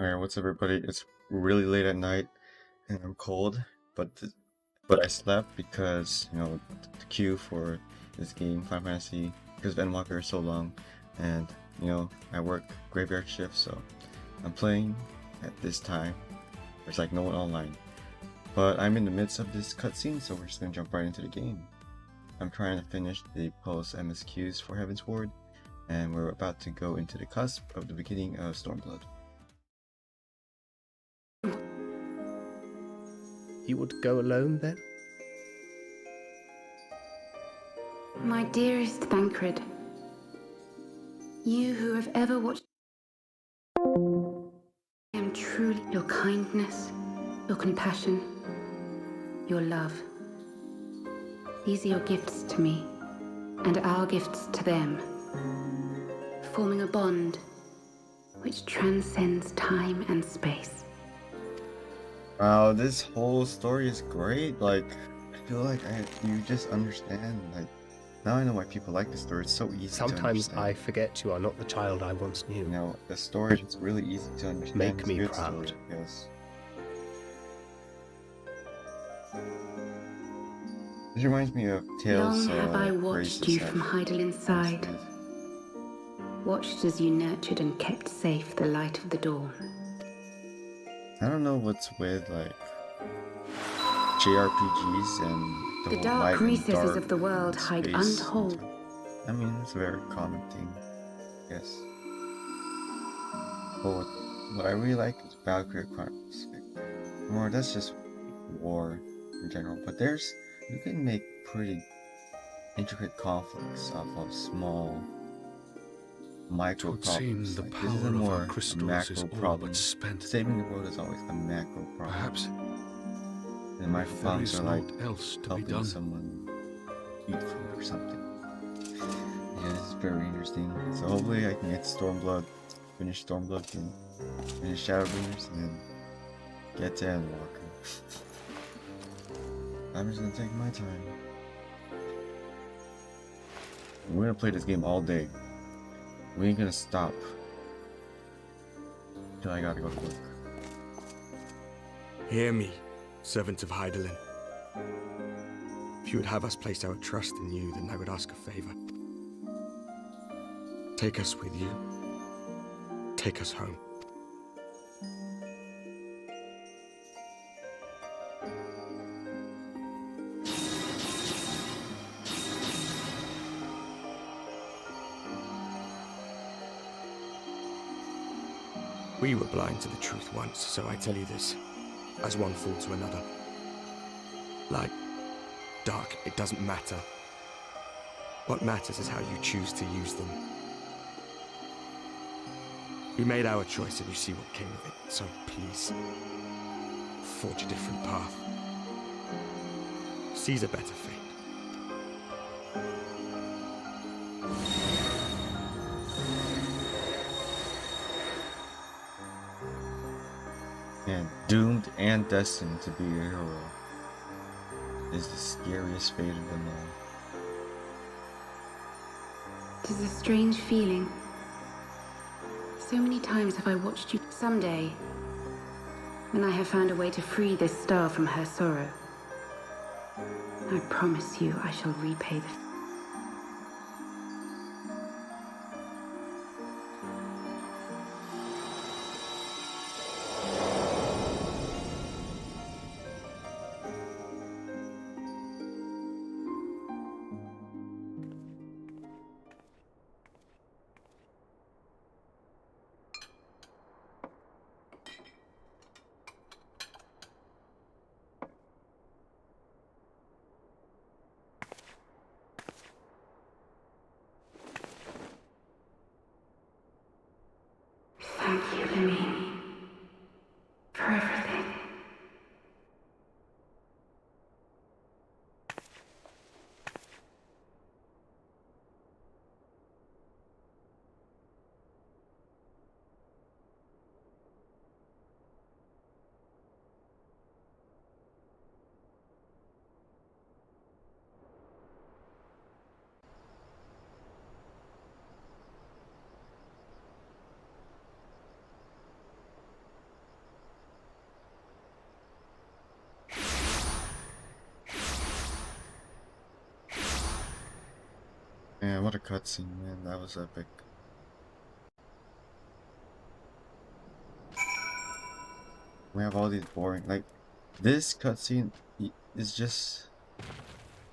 Alright, what's up everybody? It's really late at night and I'm cold, but I slept because, you know, the queue for this game, Final Fantasy, because of Endwalker is so long, and, you know, I work graveyard shift, so I'm playing at this time. There's like no one online. But I'm in the midst of this cutscene, so we're just gonna jump right into the game. I'm trying to finish the post MSQs for Heaven's Ward, and we're about to go into the cusp of the beginning of Stormblood. You would go alone then? My dearest Thancred, you who have ever watched, I am truly your kindness, your compassion, your love. These are your gifts to me, and our gifts to them, forming a bond which transcends time and space. Wow, this whole story is great. Like, I feel like you just understand. Like, now I know why people like this story. It's so easy to understand. Sometimes I forget you are not the child I once knew. You know, the story is really easy to understand. Make It's me a good proud. Story, yes. This reminds me of Tales. Long have I watched you from Heidelin's side, watched as you nurtured and kept safe the light of the dawn. I don't know what's with like JRPGs and The whole dark light and recesses dark of the world and hide space untold. I mean, it's a very common thing, yes. But what I really like is Valkyrie Chronicles. Or that's just war in general. But you can make pretty intricate conflicts off of small micro problems. The like, power this is a of more our crystals macro is all problem. but spent. Saving the world is always a macro problem. Perhaps And the micro there problems is are like naught else to be helping done. someone eat food or something. Yeah, this is very interesting. So hopefully I can get Stormblood, finish Stormblood, and finish Shadowbringers, and then get to Endwalker. I'm just gonna take my time. We're gonna play this game all day. We ain't gonna stop till I gotta go to work. Hear me, servant of Heidelin. If you would have us place our trust in you, then I would ask a favor. Take us with you. Take us home. We were blind to the truth once, so I tell you this, as one fool to another. Light, dark, it doesn't matter. What matters is how you choose to use them. We made our choice and you see what came of it, so please, forge a different path. Seize a better fate. And doomed and destined to be a hero is the scariest fate of them all. It is a strange feeling. So many times have I watched you. Someday, when I have found a way to free this star from her sorrow, I promise you I shall repay the... Man, what a cutscene, man. That was epic. We have all these boring, like, this cutscene is just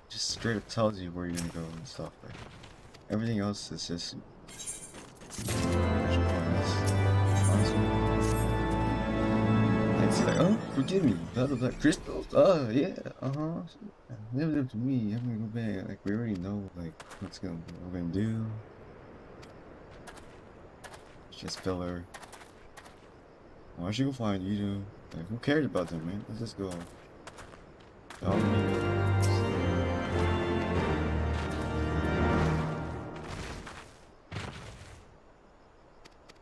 straight up tells you where you're gonna go and stuff. Like, everything else is just it's like, oh, forgive me, blah blah blah, crystals, oh yeah, leave them to me, I'm gonna go back. Like, we already know, like, what we're gonna do. It's just filler. Why should you go find you? Like, who cares about them, man? Let's just go.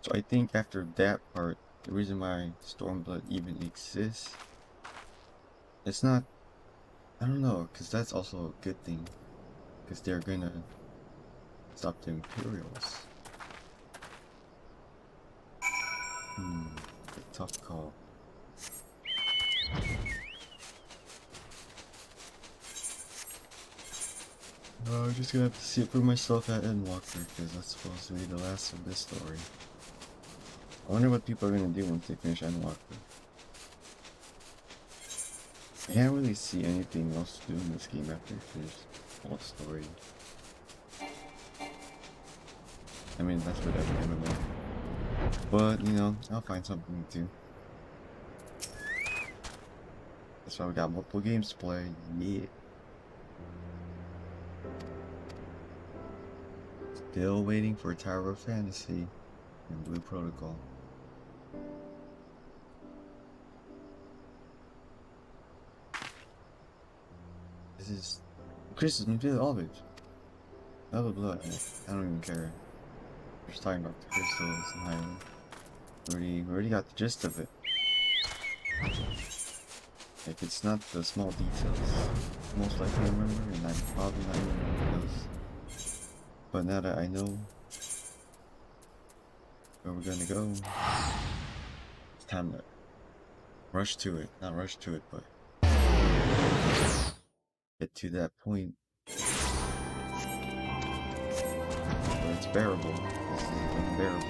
So I think after that part, the reason why Stormblood even exists, it's not, I don't know, because that's also a good thing, because they're gonna stop the Imperials. A tough call. I'm just gonna have to see it for myself at Endwalker, because that's supposed to be the last of this story. I wonder what people are gonna do once they finish Endwalker. I can't really see anything else to do in this game after you finish the whole story. I mean, that's what every MMO. But, you know, I'll find something to do. That's why we got multiple games to play. Yeah. Still waiting for Tower of Fantasy and Blue Protocol. This is Christmas, all of it. Blah blah blah. I don't even care. We're just talking about the crystals and Highland. We already got the gist of it. Like, it's not the small details. Most likely I remember, and I'm probably not remembering those. But now that I know where we're gonna go, it's time to rush to it. Not rush to it, but get to that point where it's bearable. This is unbearable.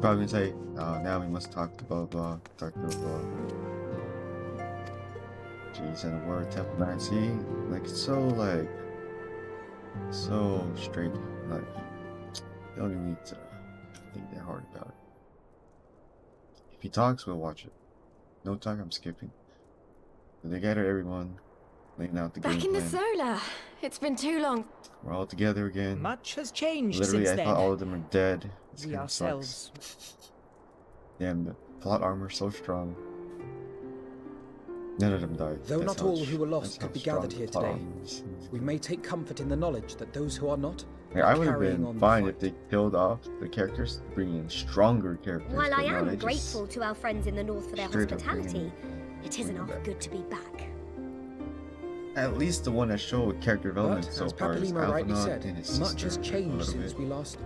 Probably say, now we must talk to blah blah, talk to blah. Jeez, and the word Temple 9C, like, it's so straight, like, you don't even need to think that hard about it. If he talks, we'll watch it. No talk, I'm skipping. So they gather everyone, laying out the game Back in the plan. solar. It's been too long. We're all together again. Much has changed Literally, since I then. thought all of them are dead. This We game ourselves. sucks. Damn, the plot armor's so strong. None of them died. Though That's not how all sh- who were lost that's could how be strong gathered the here plot today. armor is. We may take comfort in the knowledge that those who are not I would have carrying been on the fine if fight. they killed off the characters, bringing in stronger characters. While I but no, they am just grateful to our friends in the north for their straight up hospitality, it isn't bringing all back. good to be back. At least the one that showed character development But, so as far is Papalima rightly Alphinaud said, and his much has sister a changed little since bit. we last.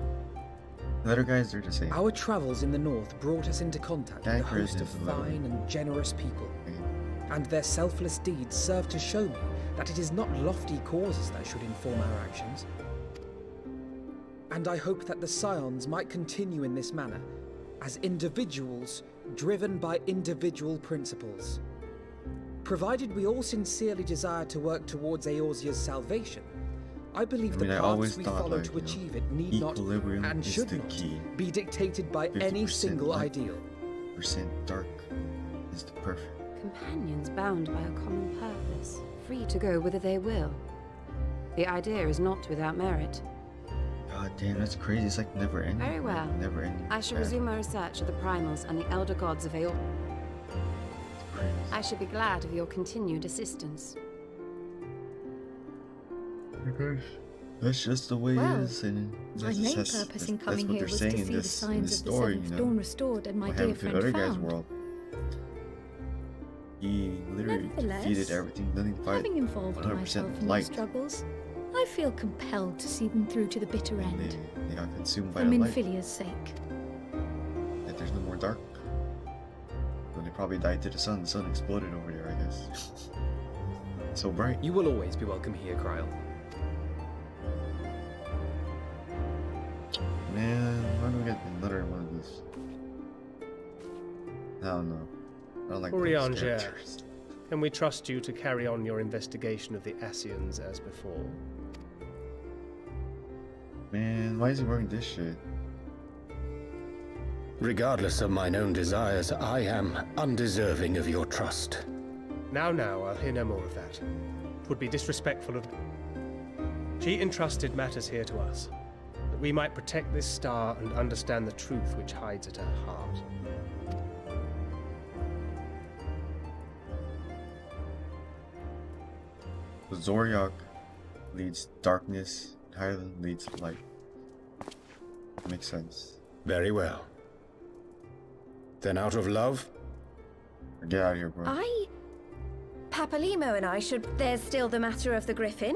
The other guys, they're the same. Our travels in the north brought us into contact with a Dankers host of is low. fine and generous people, and their selfless deeds serve to show me that it is not lofty causes that should inform our actions. And I hope that the Scions might continue in this manner, as individuals driven by individual principles. Provided we all sincerely desire to work towards Eorzea's salvation, I believe I the always paths we thought, follow like, to you know, achieve it need not equilibrium and is should the not key. be dictated by any 50% single light. ideal. Percent dark is the perfect. Companions bound by a common purpose, free to go whither they will. The idea is not without merit. God damn, that's crazy. It's like never ending. Very well. Never ending. I shall resume my research of the primals and the elder gods of Eor. I should be glad of your continued assistance. That's just the way Well, it is, and My main purpose in coming here was to see the signs of the Seventh Dawn restored and my What dear happened to the friend other guy's found. world? He literally Nevertheless, defeated everything. Nothing to fight. Having involved 100% myself in light. these struggles, I feel compelled to see them through to the bitter And end. they got consumed by For the light. Minfilia's sake. That there's no dark. So they probably died to the sun. The sun exploded over there, I guess. So bright. You will always be welcome here, Kryle. Man, why don't we get another one of these? I don't know. I don't like those Urianger, characters. can we trust you to carry on your investigation of the Asians as before? Man, why is he wearing this shit? Regardless of mine own desires, I am undeserving of your trust. Now, I'll hear no more of that. It would be disrespectful of... She entrusted matters here to us, that we might protect this star and understand the truth which hides at her heart. Zoriak leads darkness, Hyland leads light. Makes sense. Very well. Then out of love? Get out of here, bro. Papalimo and I should... There's still the matter of the griffin.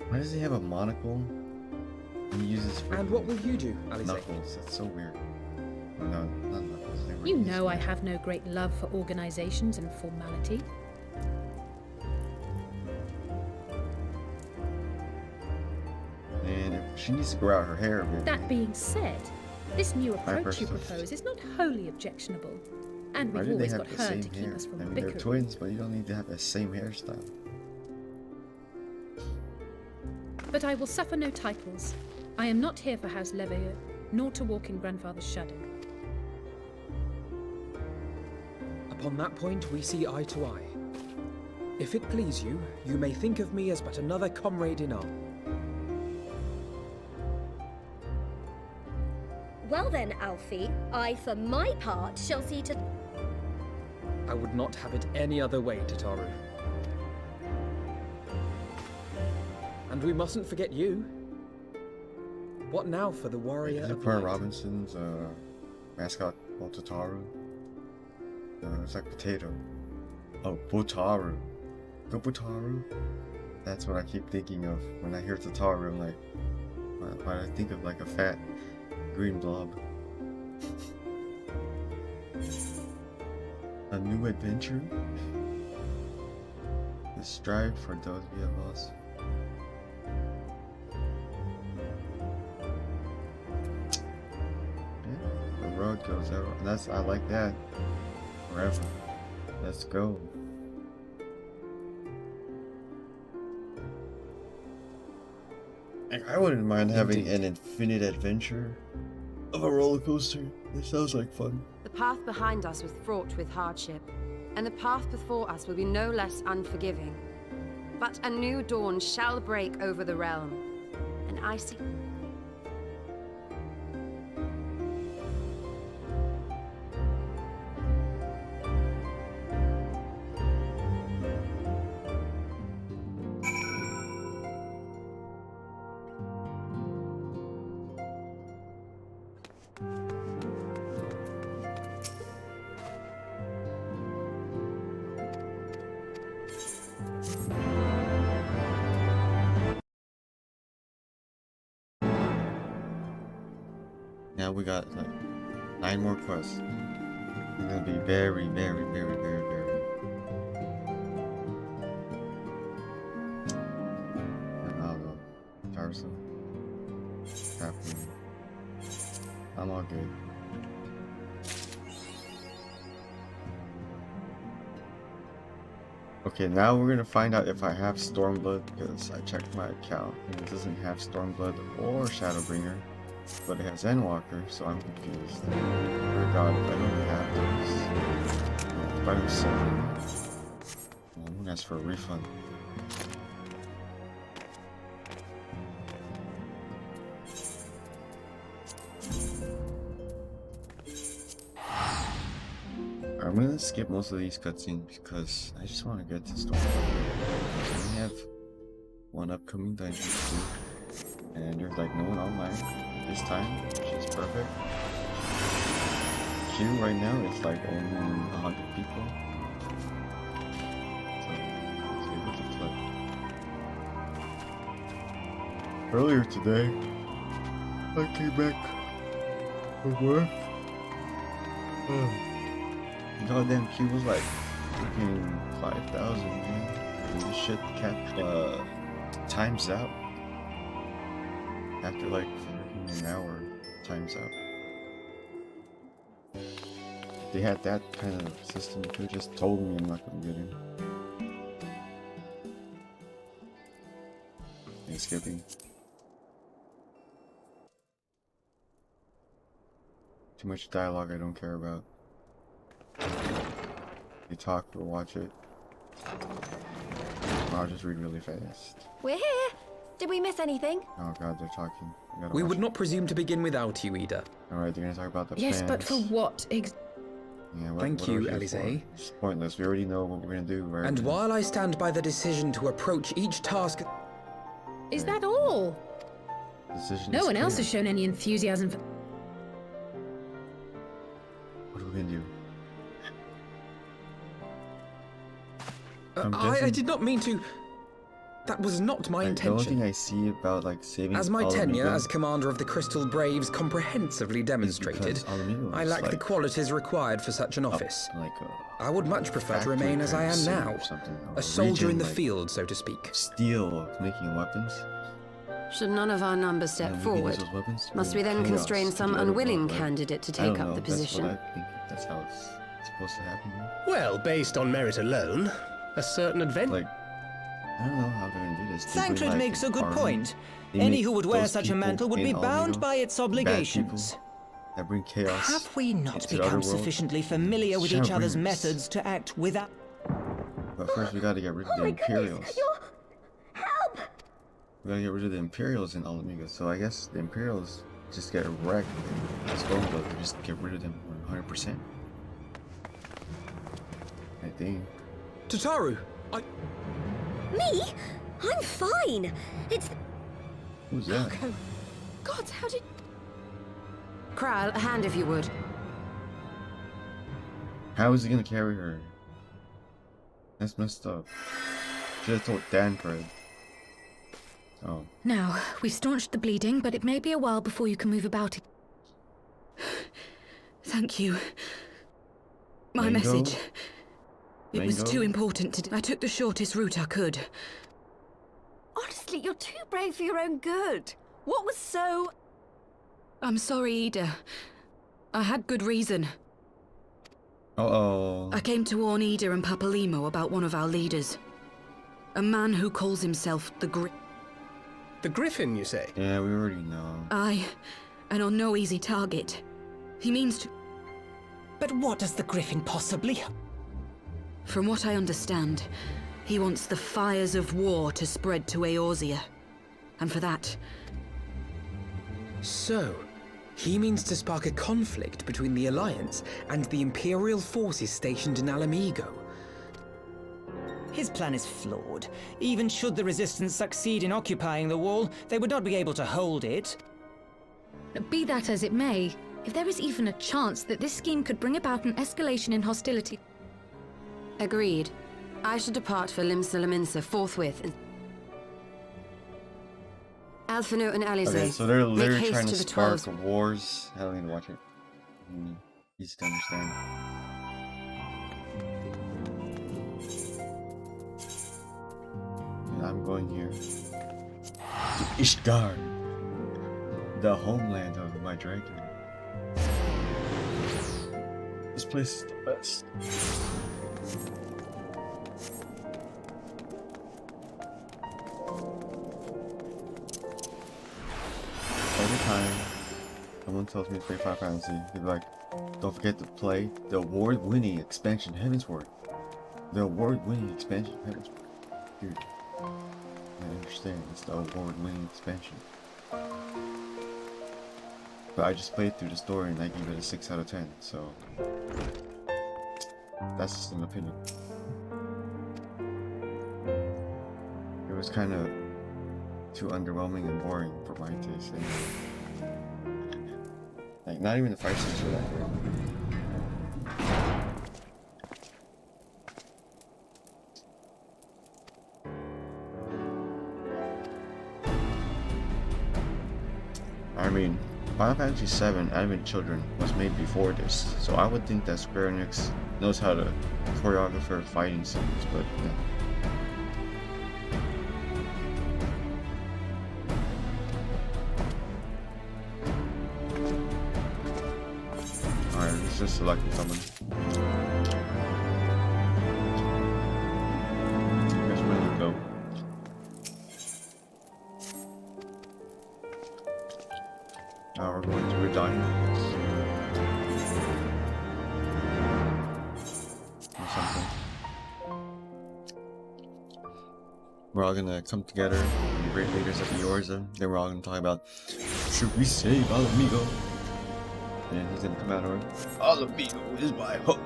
Why does he have a monocle? And he uses And what will you do, Alice? knuckles. That's so weird. No, not knuckles. They were You used know I to- have no great love for organizations and formality. And she needs to grow out her hair a bit. That being said, this new approach you personally- propose is not wholly objectionable. And Why we've did they always have got the her same to keep hair? us from I mean, bickering. they're twins, but you don't need to have the same hairstyle. But I will suffer no titles. I am not here for House Leveilleur, nor to walk in Grandfather's shadow. Upon that point, we see eye to eye. If it please you, you may think of me as but another comrade in arms. Well then, Alfie, I, for my part, shall see to... I would not have it any other way, Tataru. And we mustn't forget you. What now for the warrior Is it of part of light? Robinson's mascot called Tataru? It's like potato. Oh, Botaru. Go Botaru. That's what I keep thinking of when I hear Tataru. I'm like, why do I think of like a fat green blob? A new adventure? The strive for those we have lost. Yeah, the road goes ever. I like that. Forever. Let's go. I wouldn't mind having an infinite adventure of a roller coaster. It sounds like fun. The path behind us was fraught with hardship, and the path before us will be no less unforgiving. But a new dawn shall break over the realm, and I see... Now we got like 9 more quests. It's gonna be very, very, very, very, very. I don't know. Tarso. Happening. I'm all good. Okay, now we're gonna find out if I have Stormblood because I checked my account and it doesn't have Stormblood or Shadowbringer. But it has Endwalker, so I'm confused. Oh god, if I don't have those. If I don't sell them, I'm gonna ask for a refund. I'm gonna skip most of these cutscenes because I just want to get to Stormblood. We have one upcoming dungeon too, and there's like no one online this time, which is perfect. Queue right now is like only 100 people. So let's give it a flip. Earlier today, I came back from work. Goddamn Q was like freaking 5,000, man. And this shit kept times out after like freaking an hour. Times out. If they had that kind of system, you could have just told me I'm not gonna get in. And skipping. Too much dialogue I don't care about. You talk or watch it. I'll just read really fast. We're here. Did we miss anything? Oh god, they're talking. We would not presume to begin without you, Ida. Alright, they're gonna talk about the Yes, plans. but for what Yeah, Thank you, Alice. It's pointless. We already know what we're gonna do, right? And while I stand by the decision to approach each task... Is that all? Decision No is one else clear. has shown any enthusiasm for... What are we gonna do? I did not mean to... That was not my The only intention. thing I see about like saving As my tenure Alamigo as commander of the Crystal Braves comprehensively demonstrated, because Alamigo I is lack the like qualities required for such an office. like I would much prefer to factory remain as I kind of am city now, or something, or a soldier in region, the like, field, so to speak. steel of making weapons. Should none of our numbers step And we can use forward? those weapons Must to we then chaos constrain to some the other unwilling world, right? candidate to I take don't up know, the position? That's what I think. That's how it's supposed to happen. Right? Well, based on merit alone, a certain adventure. Like, I don't know how they're gonna do this. They bring, Thancred like, makes a good army. point. They Any make who would wear those such a people mantle would in be bound Alamigo by its bad obligations. people that bring chaos. Have we not into the other become world. sufficiently familiar with each other's Shadows. methods to act without... But first, we gotta get rid of the Imperials. Help! We gotta get rid of the Imperials in Alamigo. So I guess the Imperials just get wrecked. Let's go, but just get rid of them 100%. I think. Tataru, Me? I'm fine. It's... Who's that? God, how did... Kral, a hand if you would. How is he gonna carry her? That's messed up. Should've told Dan Craig. Oh. Now, we've staunched the bleeding, but it may be a while before you can move about. Thank you. My Mango? message. It was Mango? too important to... I took the shortest route I could. Honestly, you're too brave for your own good. What was so... I'm sorry, Ida. I had good reason. Uh-oh. I came to warn Ida and Papalimo about one of our leaders. A man who calls himself the The Griffin, you say? Yeah, we already know. and on no easy target. He means to... But what does the Griffin possibly... From what I understand, he wants the fires of war to spread to Eorzea. And for that, so, he means to spark a conflict between the Alliance and the Imperial forces stationed in Alamigo. His plan is flawed. Even should the Resistance succeed in occupying the wall, they would not be able to hold it. be that as it may, if there is even a chance that this scheme could bring about an escalation in hostility... Agreed. I should depart for Limsa forthwith. Alphino and Alize, Okay, so they're make literally haste trying to to the spark 12. wars. I don't need to watch it. Easy to understand. And I'm going here to Ishgard, the homeland of my dragon. This place is the best. Every time someone tells me to play Final Fantasy, they're like, don't forget to play the award-winning expansion Heavensward. The award-winning expansion Heavensward. Dude, I understand, it's the award-winning expansion. But I just played through the story and I gave it a 6 out of 10, so... That's just an opinion. It was kind of too underwhelming and boring for my taste. And, like, not even the fight scenes were that great. I mean, Final Fantasy VII Advent Children was made before this, so I would think that Square Enix knows how to choreograph fighting scenes, but yeah. Alright, let's just select someone. Here's where we go. Now we're going to Redine. Or something. We're all gonna come together, the great leaders of Eorza. Then we're all gonna talk about, should we save Alamigo? And he's gonna come out of it. Alamigo is my home.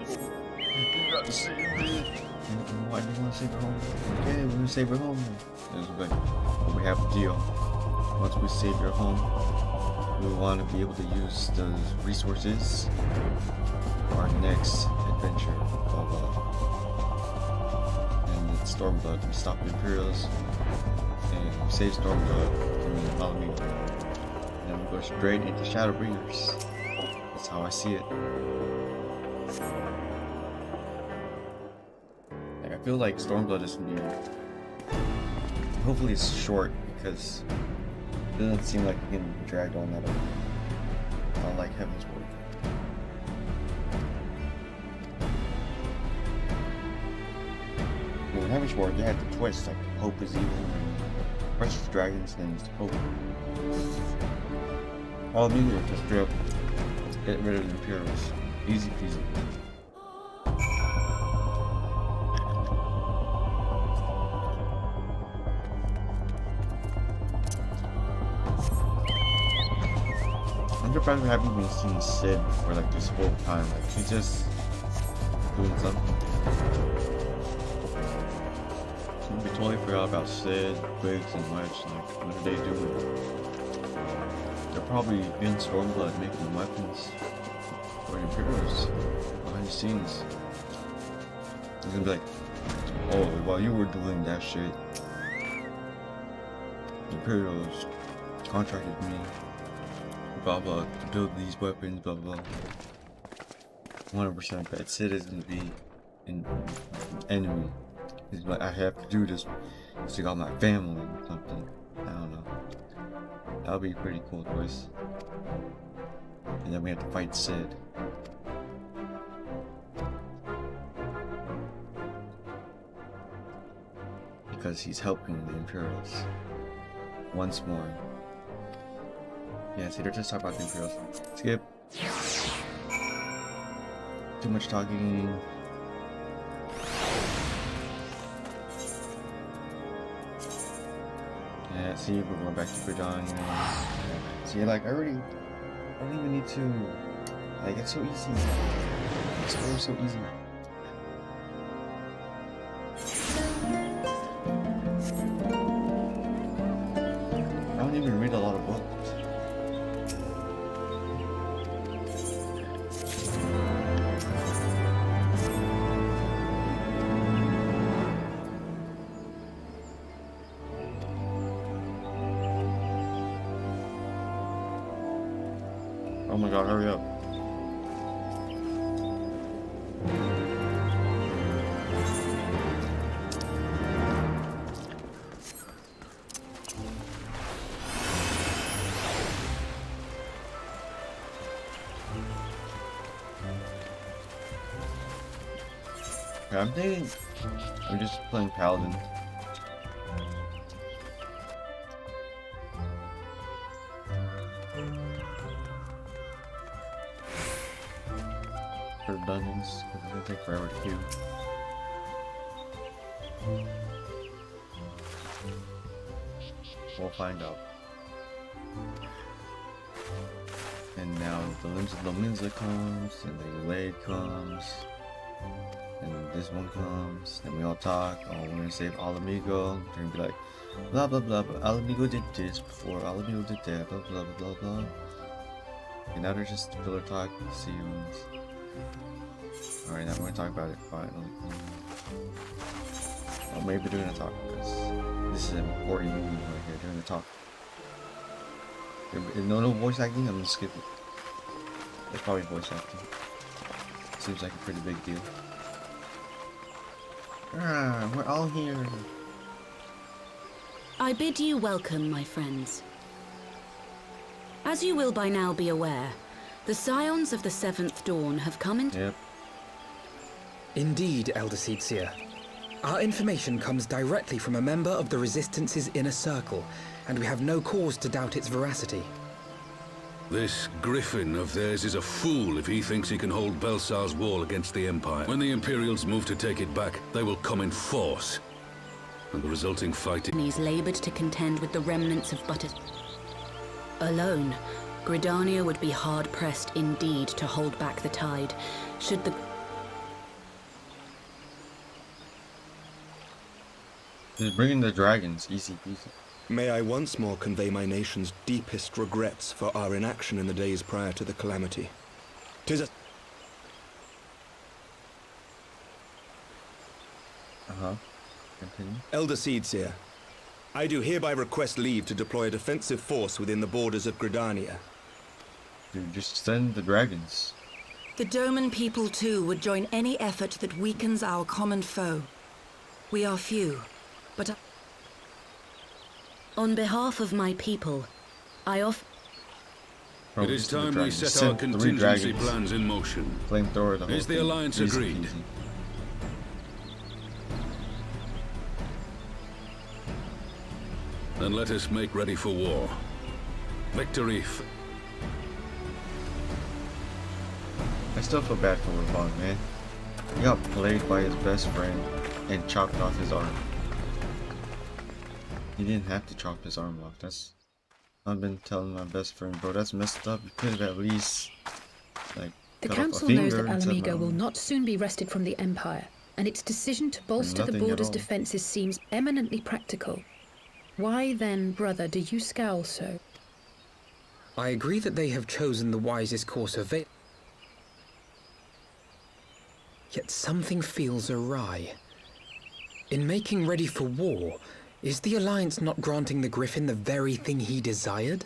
You gotta save it. Why do you want to save her home? Okay, we're gonna save her home. It's like, but we have a deal. Once we save your home, we want to be able to use those resources for our next adventure. Blah blah. And it's Stormblood. We stop the Imperials and we save Stormblood from the Alamigo. And then we go straight into Shadowbringers. That's how I see it. Like, I feel like Stormblood is new. Hopefully it's short because it doesn't seem like it can be dragged on that way. Not like Heaven's Word. I mean, Heaven's Word, they had the twist, like hope is evil and Precious Dragons, then it's hope. All immediately just straight up get rid of the Imperials. Easy peasy. I'm surprised we haven't even seen Sid for like this whole time. Like he's just doing something. So we totally forgot about Sid, Briggs, and Wedge. Like what are they doing? They're probably in Stormblood making weapons for the Imperials behind the scenes. He's gonna be like, oh, while you were doing that shit, the Imperials contracted me, blah blah, to build these weapons, blah blah. 100% bet Sid is gonna be an enemy. He's like, I have to do this to got my family or something. I don't know. That would be a pretty cool twist. And then we have to fight Sid. Because he's helping the Imperials. Once more. Yeah, see, they're just talking about the Imperials. Skip. Too much talking. Yeah, see, we're going back to Verdun. See, like, I don't even need to, like, it's so easy. Explore so easy. I don't even read a lot of books. Oh my god, hurry up. Okay, I'm thinking I'm just playing Paladin. For dungeons, because it's gonna take forever to queue. We'll find out. And now the Limbs of Lominza comes, and the Blade comes, and this one comes, and we all talk, oh, we're gonna save Alamigo, they're gonna be like, blah blah blah, but Alamigo did this before, Alamigo did that, blah blah blah blah blah. And now they're just filler talk, see you. Alright, now we're gonna talk about it finally. Well, maybe they're gonna talk because this is a recording movie right here. They're gonna talk. If no voice acting, I'm gonna skip it. It's probably voice acting. Seems like a pretty big deal. Ah, we're all here. I bid you welcome, my friends. As you will by now be aware, the Scions of the Seventh Dawn have come into... Yep. Indeed, Elder Seedseer. Our information comes directly from a member of the Resistance's inner circle, and we have no cause to doubt its veracity. This Griffin of theirs is a fool if he thinks he can hold Belsar's wall against the Empire. When the Imperials move to take it back, they will come in force. And the resulting fighting... He's labored to contend with the remnants of Butter. Alone, Gridania would be hard-pressed indeed to hold back the tide, should the... Just bring in the dragons, easy peasy. May I once more convey my nation's deepest regrets for our inaction in the days prior to the calamity. 'Tis a... Continue. Elder Seedseer, I do hereby request leave to deploy a defensive force within the borders of Gridania. Dude, just send the dragons. The Doman people too would join any effort that weakens our common foe. We are few, but... On behalf of my people, I offer... It is time we set our contingency plans in motion. Flamethrower, the whole Is the thing. Alliance Easy agreed? peasy. Then let us make ready for war. Victory. I still feel bad for Ravon, man. He got played by his best friend and chopped off his arm. He didn't have to chop his arm off. That's... I've been telling my best friend, bro, that's messed up. You could have at least, like, the cut off a Council knows finger that instead of Alamigo an will arm. not soon be wrested from the Empire, and its decision to bolster the Nothing at border's all. defences seems eminently practical. Why then, brother, do you scowl so? I agree that they have chosen the wisest course of it. Yet something feels awry. In making ready for war, is the Alliance not granting the Griffin the very thing he desired?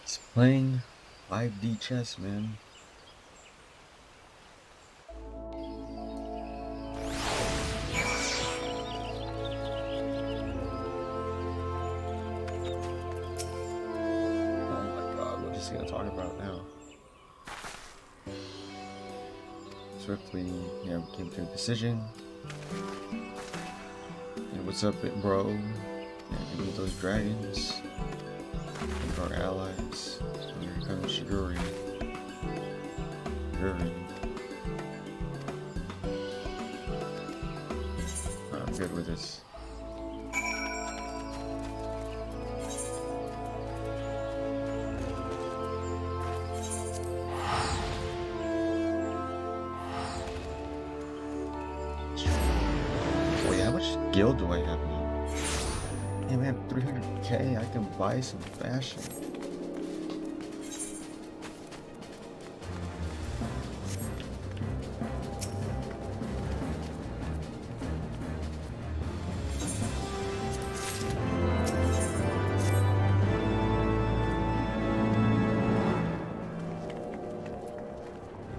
He's playing 5D chess, man. Gonna talk about now. Swiftly, yeah, we came to a decision. And what's up, bro? Yeah, give me those dragons. Give our allies. So here comes Shiguri. I'm good with this. Guild do I have now? Damn, I have 300k. I can buy some fashion.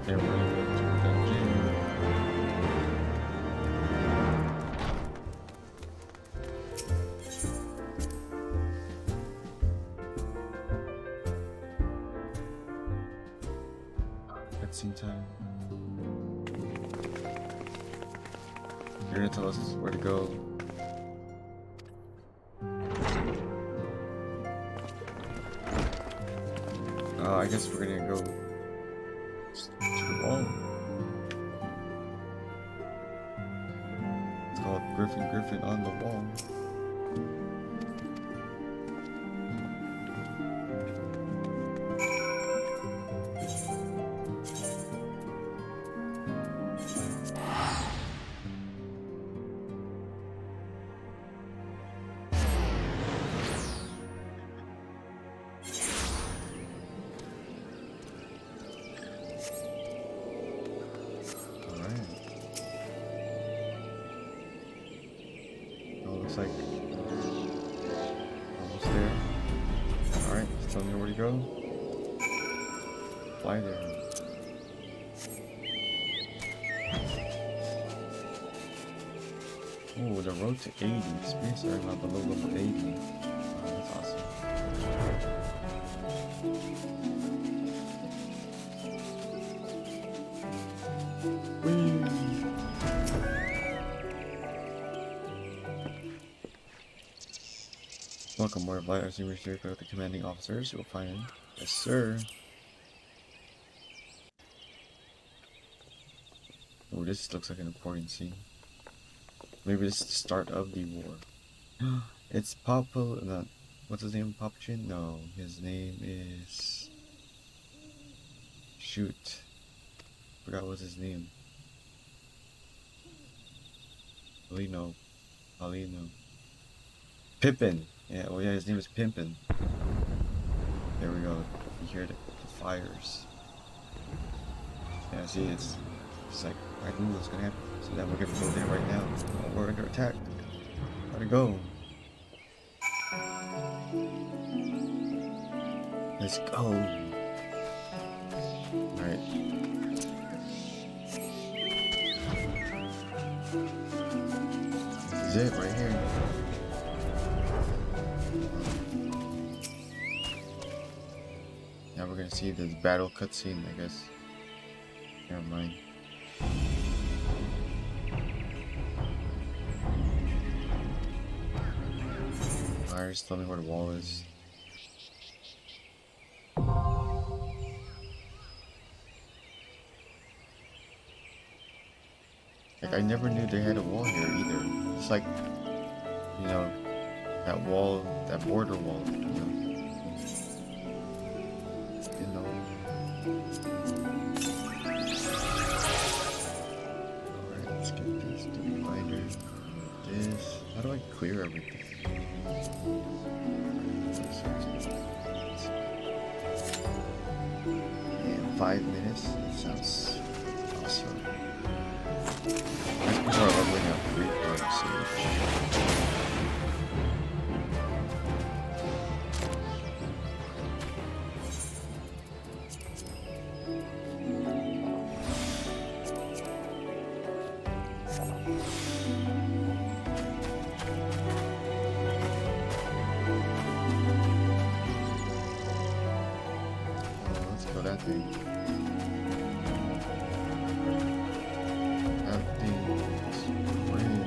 There we go. Cutscene time. You're gonna tell us where to go. I guess we're gonna go to the wall. It's called Griffin on the Wall. looks like almost there. Alright, just tell me where to go. Fly there. Oh, the road to 80. Spirits are now below level 80. Oh, that's awesome. Whee! Welcome, more flight and research with the commanding officers. You will find him. Yes, sir. Oh, this looks like an important scene. Maybe this is the start of the war. It's Papa. What's his name? Papachin? No, his name is. Shoot. Forgot what's his name. Paulino. Pippin. Yeah, oh yeah, his name is Pimpin. There we go. You hear the fires. Yeah, see, it's like, I knew what's gonna happen. So then we're gonna go there right now. Oh, we're under attack. Gotta go. Let's go. Alright. This is it right here. Now we're gonna see this battle cutscene, I guess. Never mind. Fires, tell me where the wall is. Like, I never knew they had a wall here either. It's like, you know, that wall, that border wall, you know. Alright, let's get this to the binder. This. How do I clear everything? And 5 minutes. That sounds awesome. Let's put our leveling up 3 parts each. Let's kill that thing. That thing is great.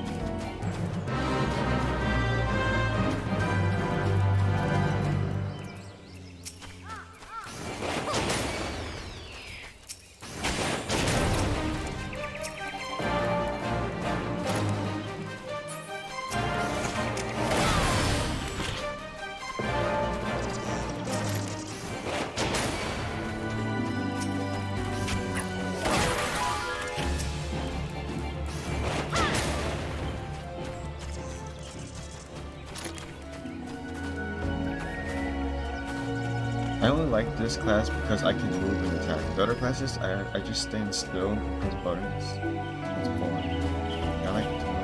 I only like this class because I can move and attack. The other classes, I just stand still and press buttons. It's boring. I like to move.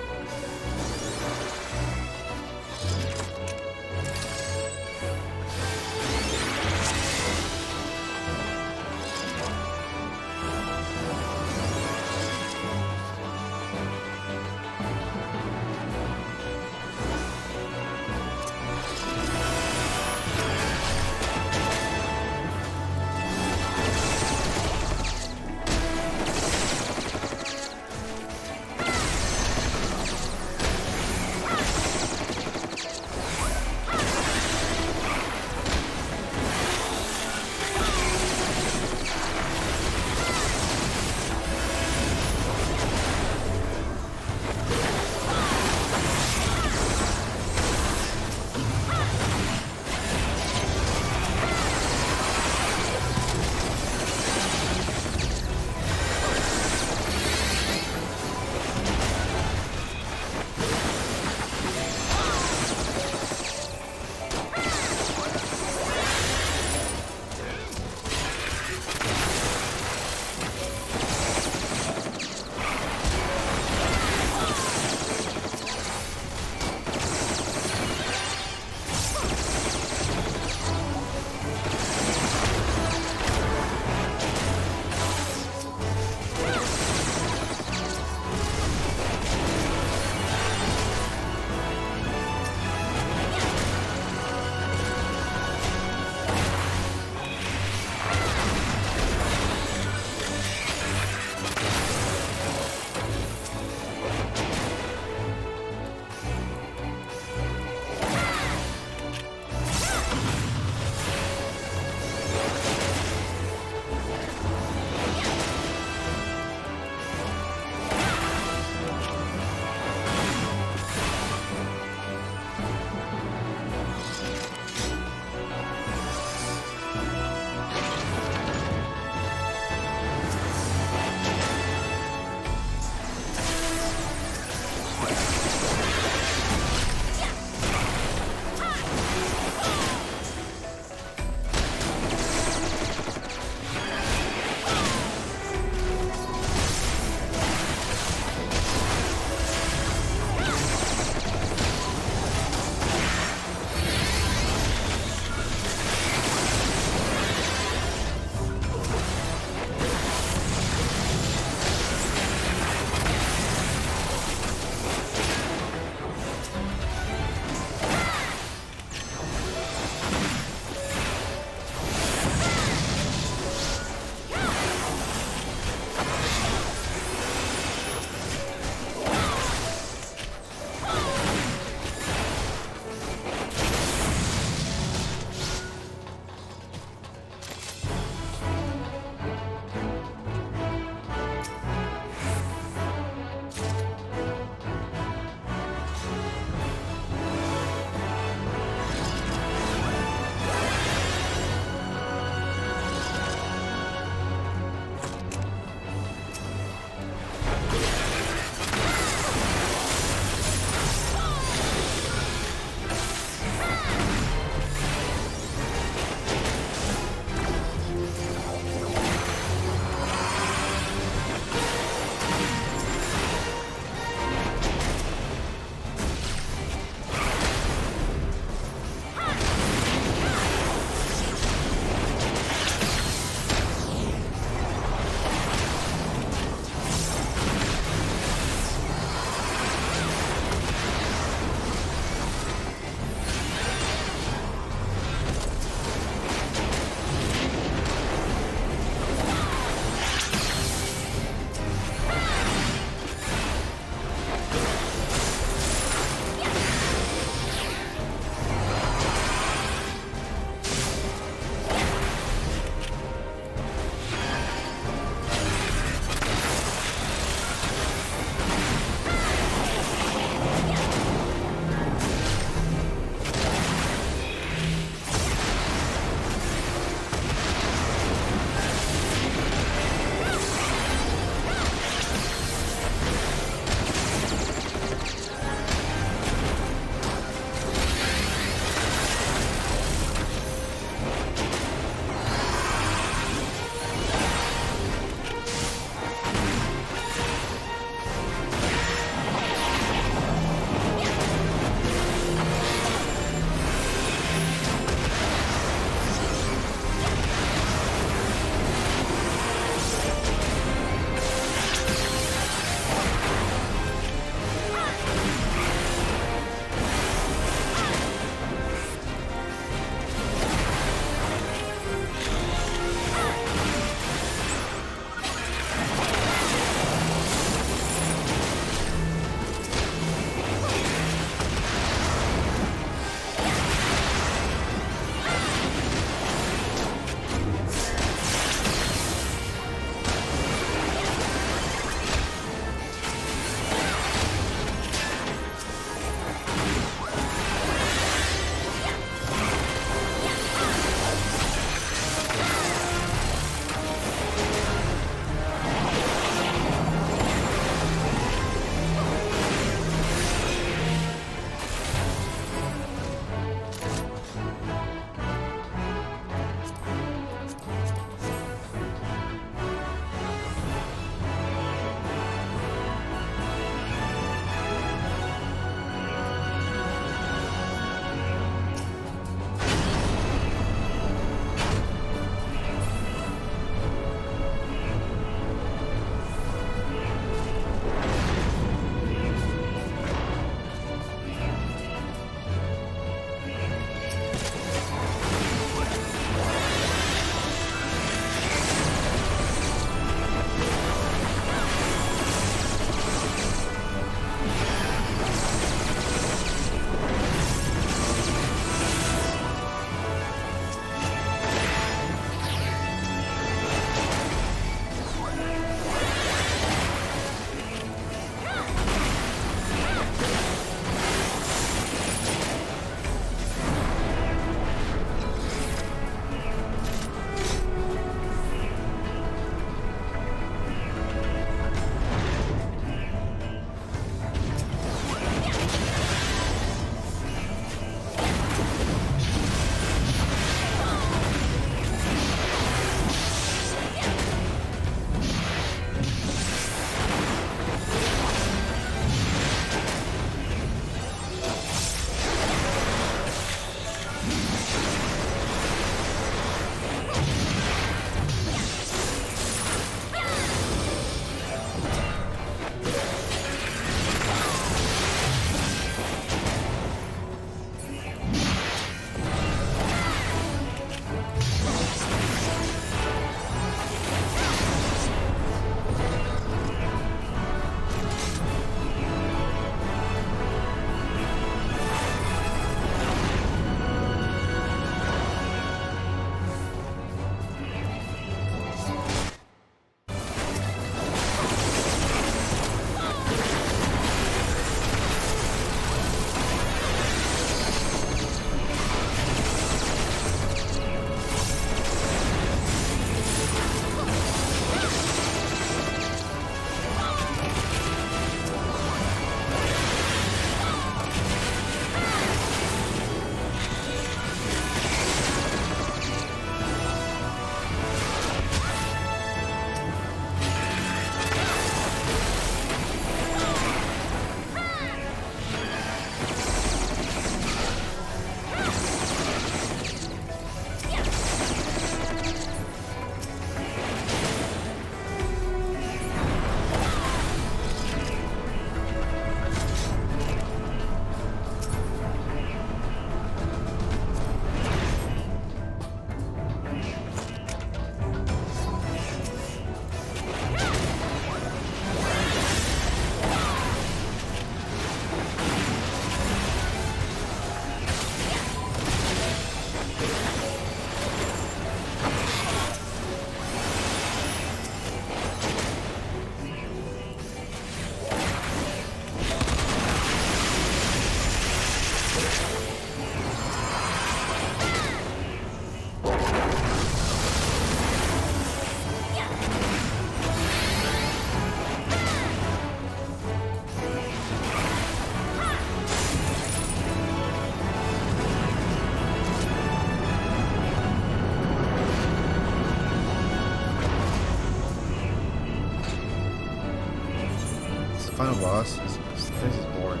final boss. This place is boring.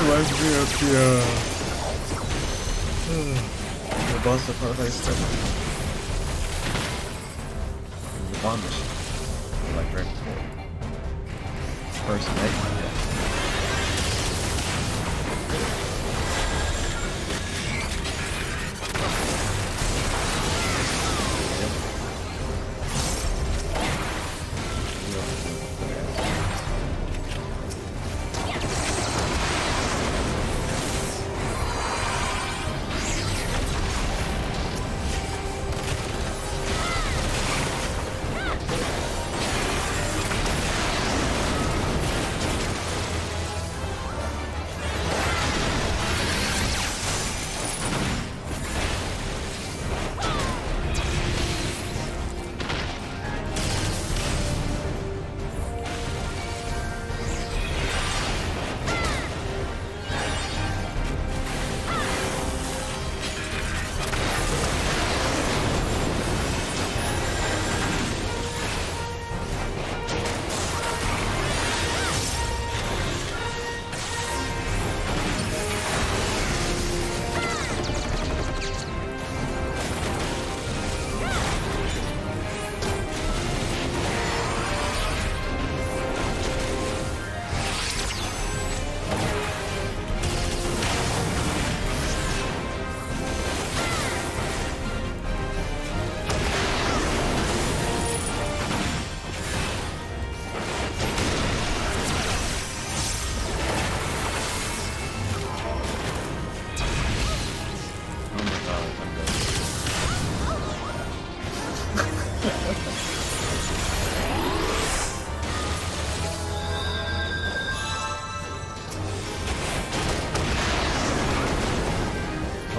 Reminds me of the boss of Paradise stuff. The bomb mission. Like right before. First night, yeah.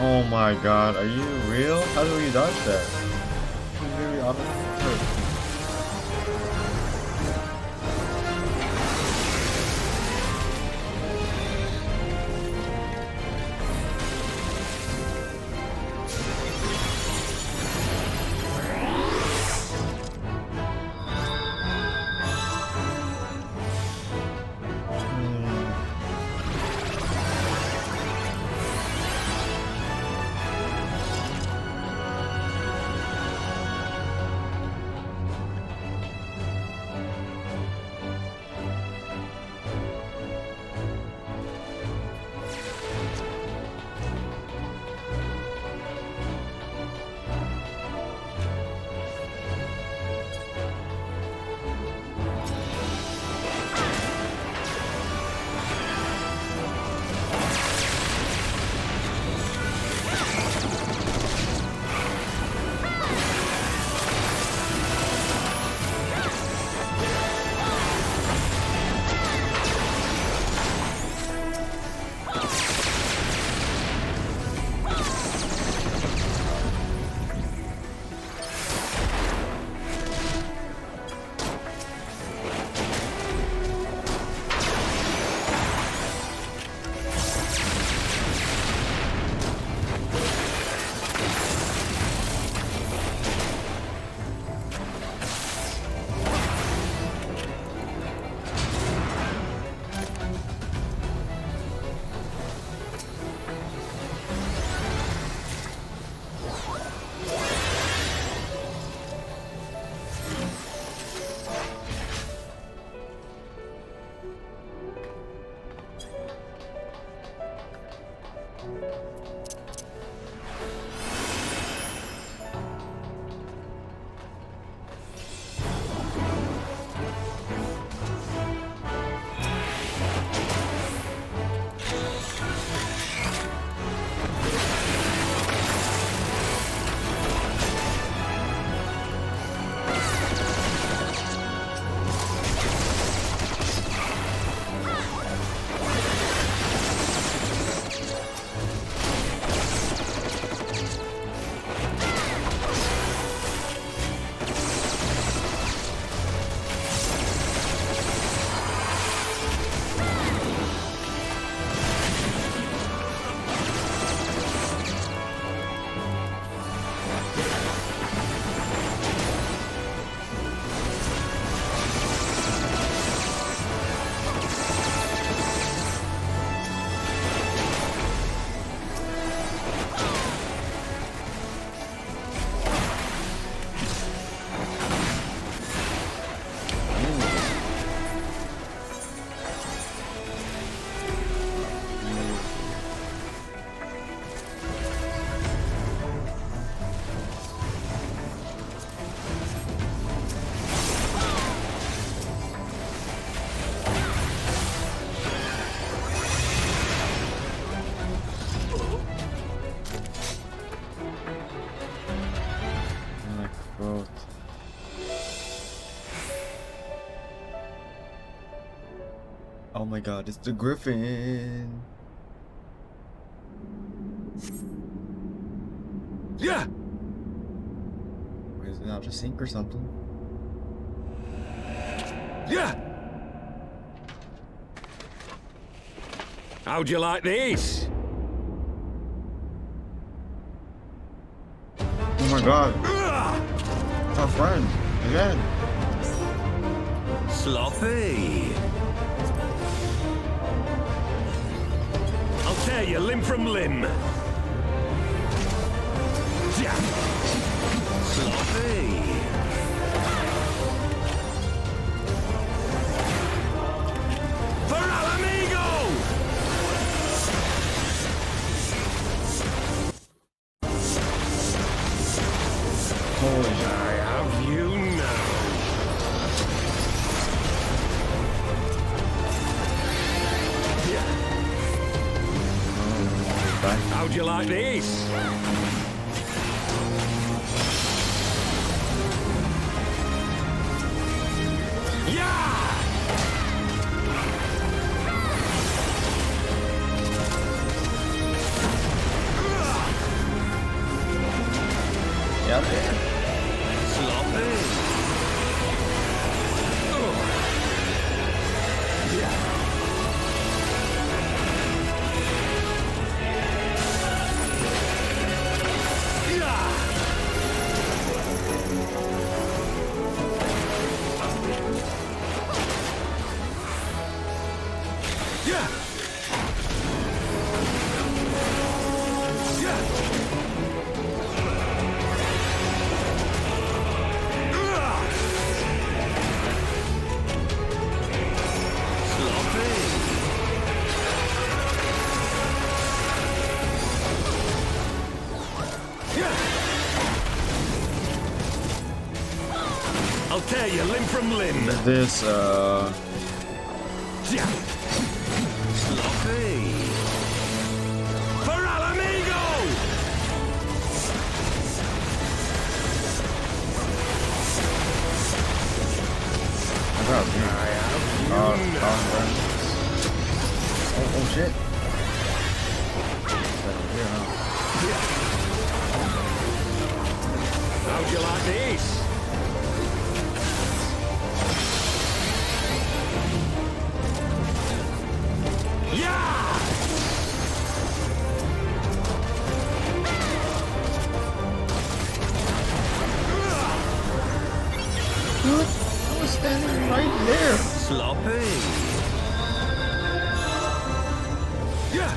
Oh my god, are you real? How do we dodge that? It's really awful. growth. Oh my god, it's the griffin! Yeah! Or is it out to sink or something? Yeah! How'd you like these? Oh my god! It's our friend! Again! Sloppy! I'll tear you limb from limb! Yeah. Sloppy! For Alamigo! Holy shit. I have you now. How'd you like these? Yeah! Yeah, there. Sloppy. Yeah. I'll tear you limb from limb. This, Yeah. Sloppy. For Alamigo! I got me. Oh shit. How'd you like these? Yeah! What? I was standing right there. Sloppy. Yeah!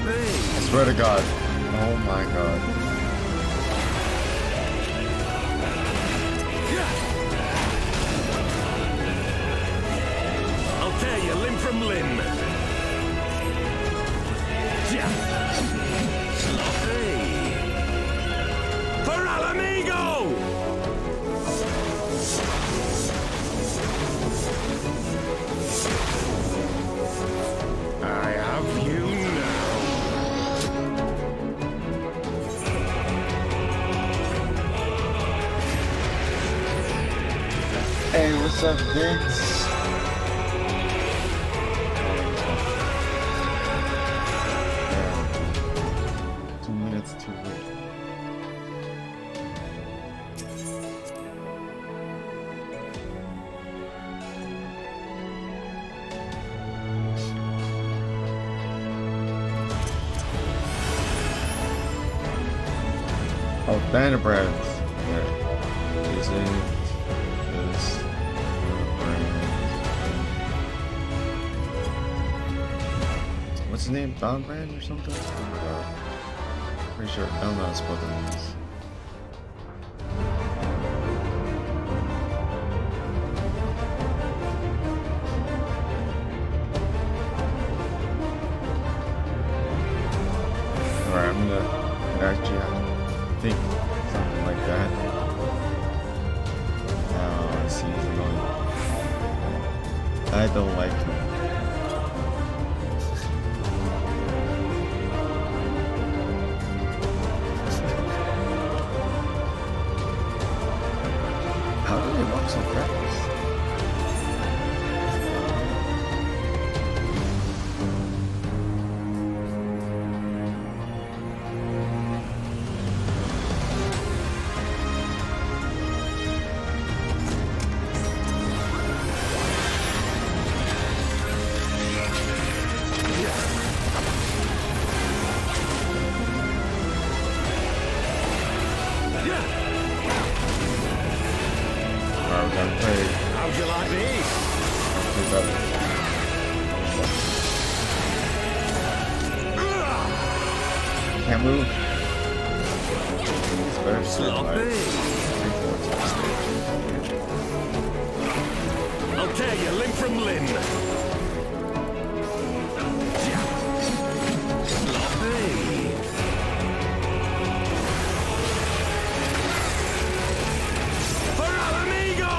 I swear to God. Oh my God. I'll tear you limb from limb. Yeah. Sloppy. For Alamigo! I have you now. Hey, what's up, Vince? 2 minutes too late. Oh, banner brands. Yeah. Using this brand. What's the name? Don brand or something? Pretty sure. I don't know how to spell the names. I don't like him. How do they walk so fast? How'd you like these? Can't move. It's better Sloppy. I'll tear you limb from limb. Sloppy. For our amigo!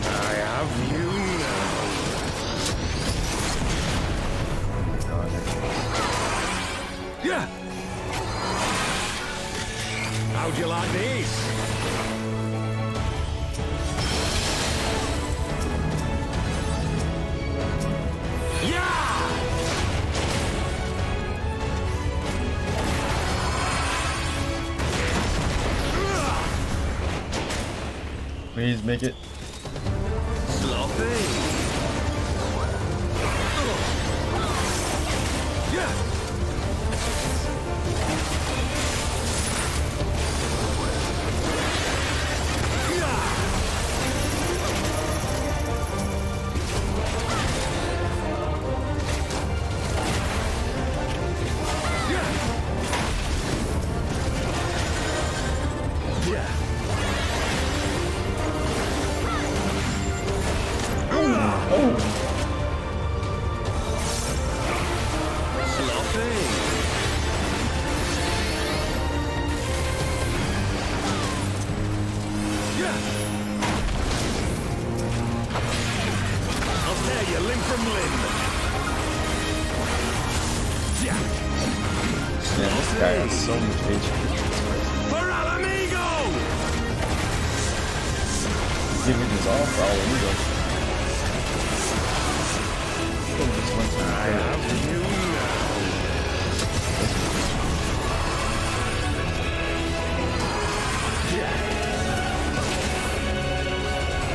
I have you now. Yeah. How'd you like these? Yeah. Please make it. Sloppy. Yeah. I'll tear you limb from limb. Yeah, this guy has so much HP. For our amigo! He's giving his all for all amigo. I have you now.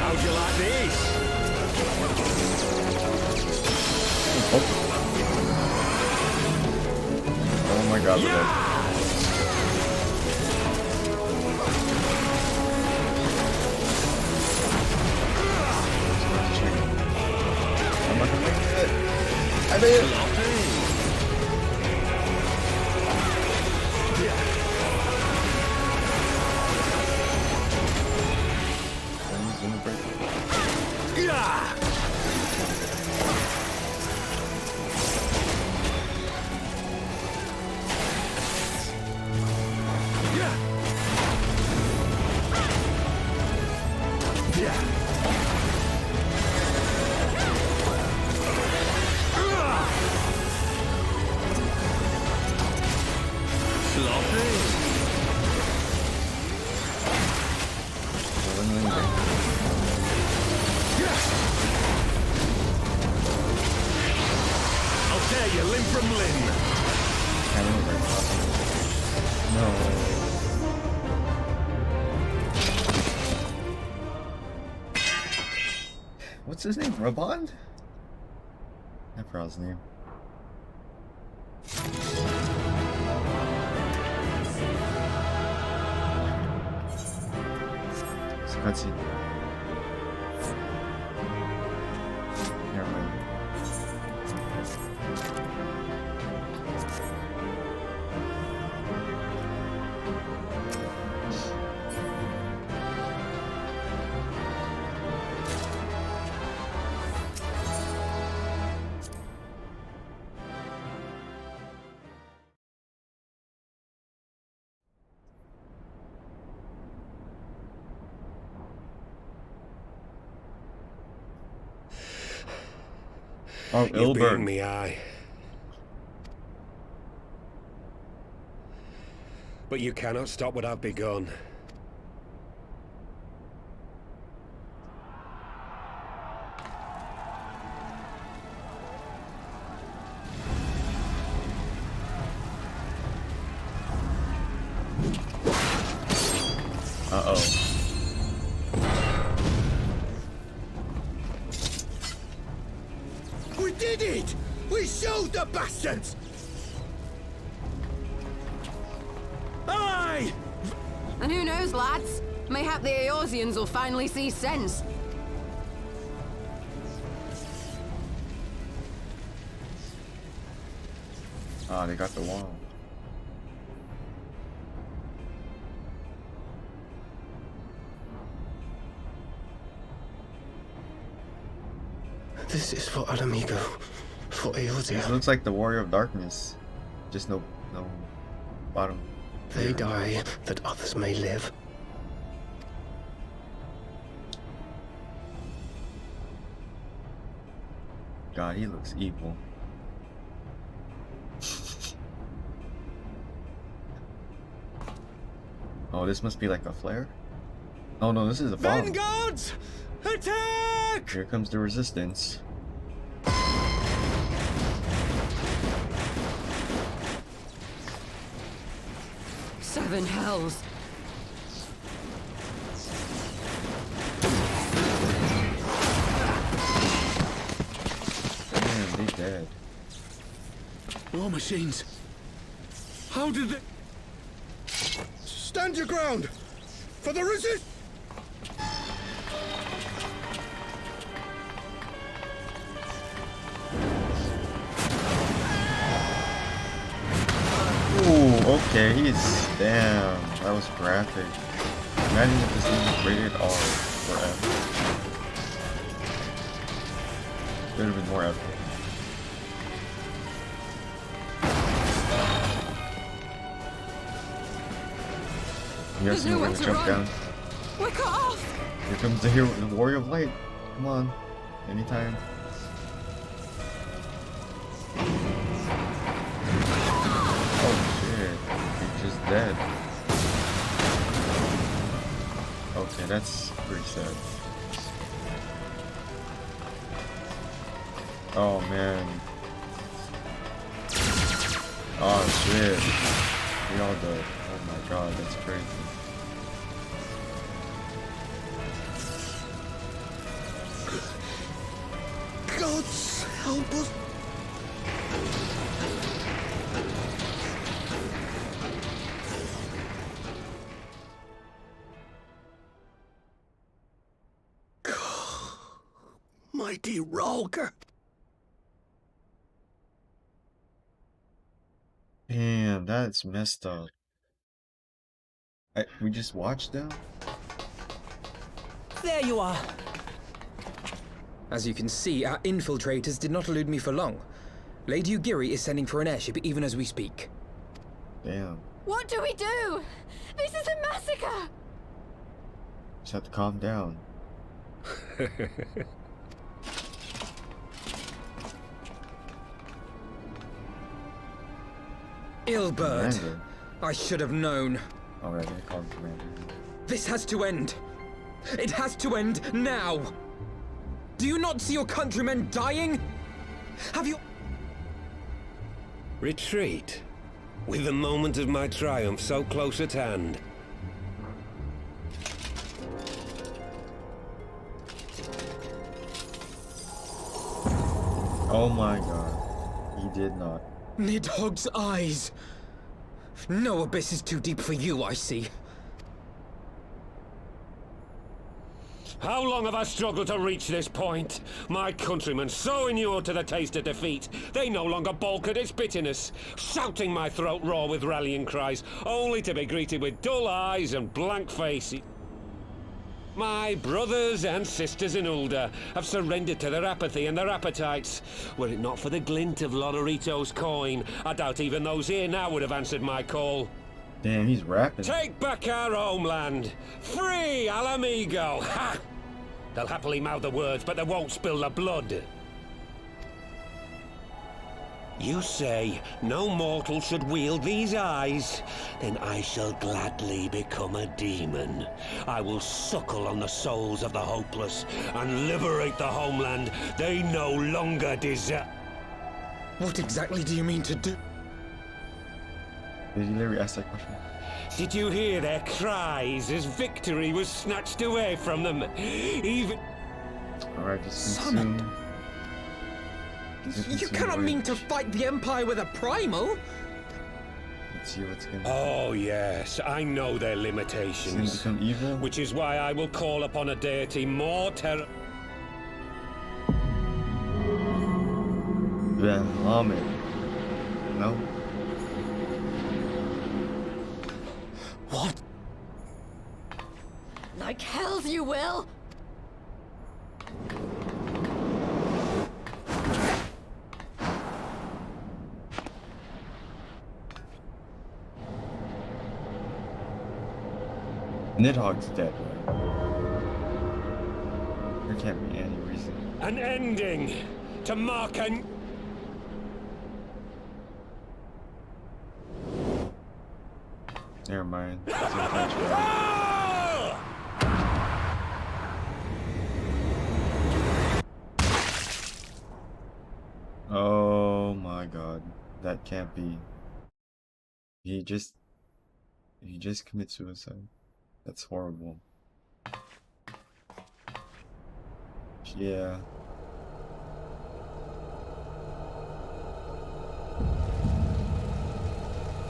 How'd you like these? Oh my god, look at I'm not gonna make it. I made it. He's gonna break it. Yeah. I'll tear you limb from limb. No. What's his name? Rabond? I forgot his name. It's a cutscene. Never mind. Oh, You've been Ilbert. me eye. But you cannot stop what I've begun. Uh-oh. We did it! We showed the bastards! Aye! And who knows, lads? Mayhap the Eorzeans will finally see sense. Ah, they got the wall. This is for Alamigo, for Eorzea. This looks like the Warrior of Darkness. Just no bottom. They die that others may live. God, he looks evil. Oh, this must be like a flare? Oh no, this is a bomb. Vanguards! Attack! Here comes the resistance. Seven hells. Damn, they dead. War machines. How did they... Stand your ground! For the resist! Ooh, okay, damn, that was graphic. Imagine if this thing was rated R for F. It would have been more epic. You guys know we're gonna jump down. We're cut off! Here comes the hero, the Warrior of Light. Come on, anytime. Oh shit, he's just dead. Okay, that's pretty sad. Oh man. Oh shit. We all dead. Oh my god, that's crazy. Gods help us! Mighty Rolger! Damn, that's messed up. We just watched them? There you are. As you can see, our infiltrators did not elude me for long. Lady Ugiri is sending for an airship even as we speak. Damn. What do we do? This is a massacre! Just have to calm down. Ilbert, Commander. I should have known. Alright, I call him Commander. This has to end. It has to end now. Do you not see your countrymen dying? Have you... Retreat? With the moment of my triumph so close at hand. Oh my god. He did not. Nidhogg's eyes. No abyss is too deep for you, I see. How long have I struggled to reach this point? My countrymen, so inured to the taste of defeat, they no longer balk at its bitterness, shouting my throat raw with rallying cries, only to be greeted with dull eyes and blank faces. My brothers and sisters in Ulda have surrendered to their apathy and their appetites. Were it not for the glint of Lodorito's coin, I doubt even those here now would have answered my call. Damn, he's rapping. Take back our homeland! Free Alamigo! Ha! They'll happily mouth the words, but they won't spill the blood. You say no mortal should wield these eyes? Then I shall gladly become a demon. I will suckle on the souls of the hopeless and liberate the homeland they no longer deserve. What exactly do you mean to do? Did you literally ask that question? Did you hear their cries as victory was snatched away from them? Even... Alright, just Summoned. consume. You cannot mean to fight the Empire with a primal! Let's see what's gonna... Oh yes, I know their limitations. Become evil? Which is why I will call upon a deity more Bahamut. No? What? Like hells you will! Nidhogg's dead, right? There can't be any reason. An ending to mark an... Never mind. Oh my god. That can't be. He just commits suicide. That's horrible. Yeah.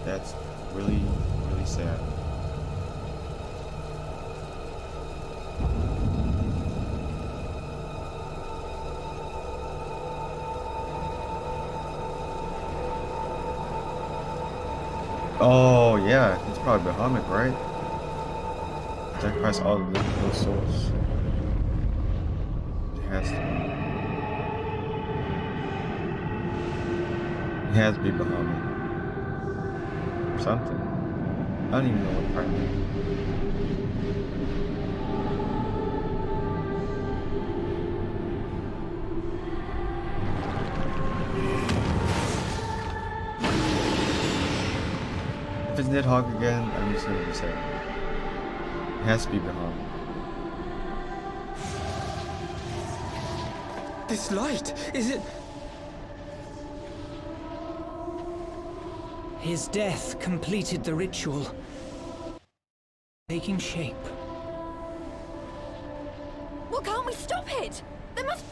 That's really, really sad. Oh yeah, it's probably Bahamut, right? Sacrifice all of those souls. It has to be. It has to be Bahamut. Or something. I don't even know what part it is. If it's Nidhogg again, I'm just gonna be sad. It has to be Bahamut. This light, is it? His death completed the ritual, taking shape. Well, can't we stop it? There must...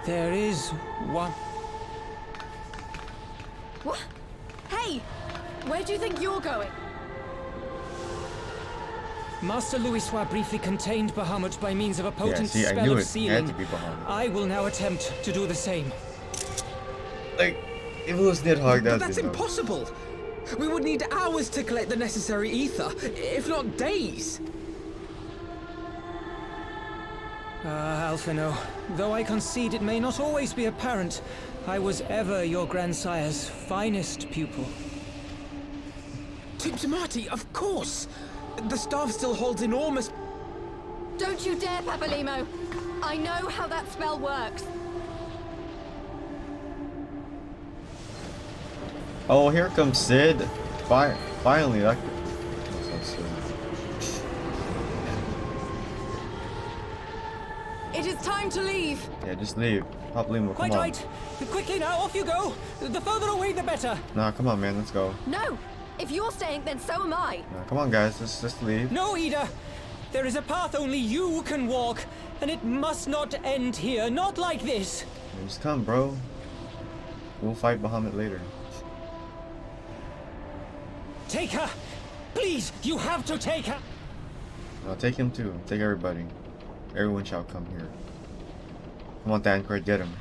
There is one. What? Hey! Where do you think you're going? Master Louisoix briefly contained Bahamut by means of a potent see, I spell knew of it sealing. had to be Bahamut. I will now attempt to do the same. Like, if it was Nidhogg, But that's impossible! We would need hours to collect the necessary ether, if not days! Ah, Alphino, though I concede it may not always be apparent, I was ever your grandsire's finest pupil. Tiptimati, of course! The staff still holds enormous... Don't you dare, Papalimo! I know how that spell works. Oh, here comes Sid. Finally, that could... That's so silly. It is time to leave. Yeah, just leave. Papalimo, come Quite on. right. Quickly now, off you go. The further away, the better. Nah, come on, man, let's go. No! If you're staying, then so am I. Nah, come on, guys, let's just leave. No, Ida. There is a path only you can walk, and it must not end here. Not like this. Yeah, just come, bro. We'll fight Bahamut later. Take her. Please, you have to take her. No, take him too. Take everybody. Everyone shall come here. Come on, Thancred, get him.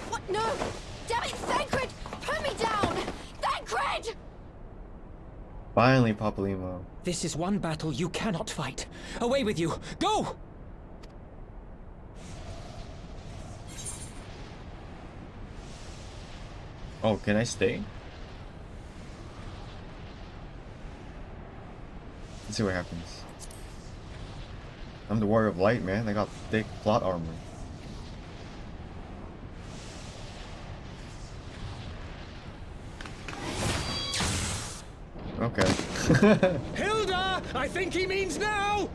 What? No! Damn it, Thancred! Put me down! Thancred! Finally, Papalimo. This is one battle you cannot fight. Away with you. Go! Oh, can I stay? Let's see what happens. I'm the Warrior of Light, man. I got thick plot armor. Okay. Hilda! I think he means now!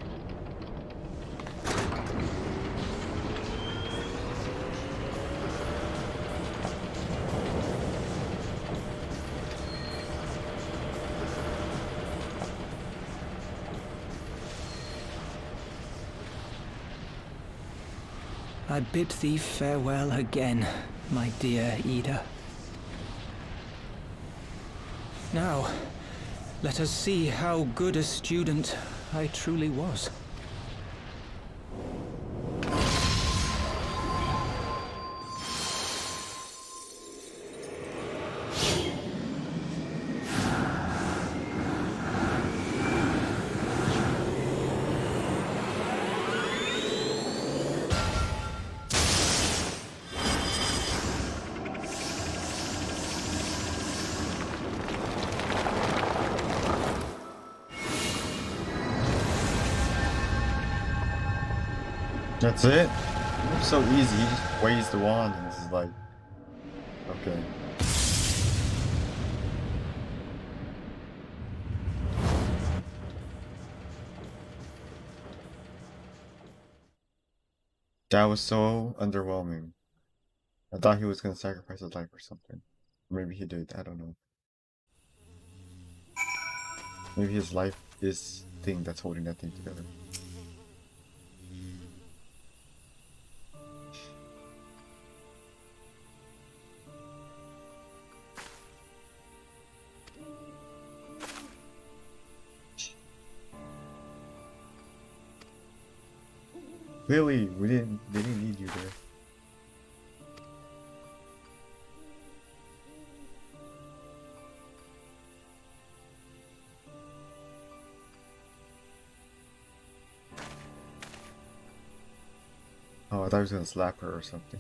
I bid thee farewell again, my dear Ida. Now, let us see how good a student I truly was. That's it? It's so easy. He just waves the wand and it's like, okay. That was so underwhelming. I thought he was gonna sacrifice his life or something. Maybe he did, I don't know. Maybe his life is the thing that's holding that thing together. Really, they didn't need you there. Oh, I thought he was gonna slap her or something.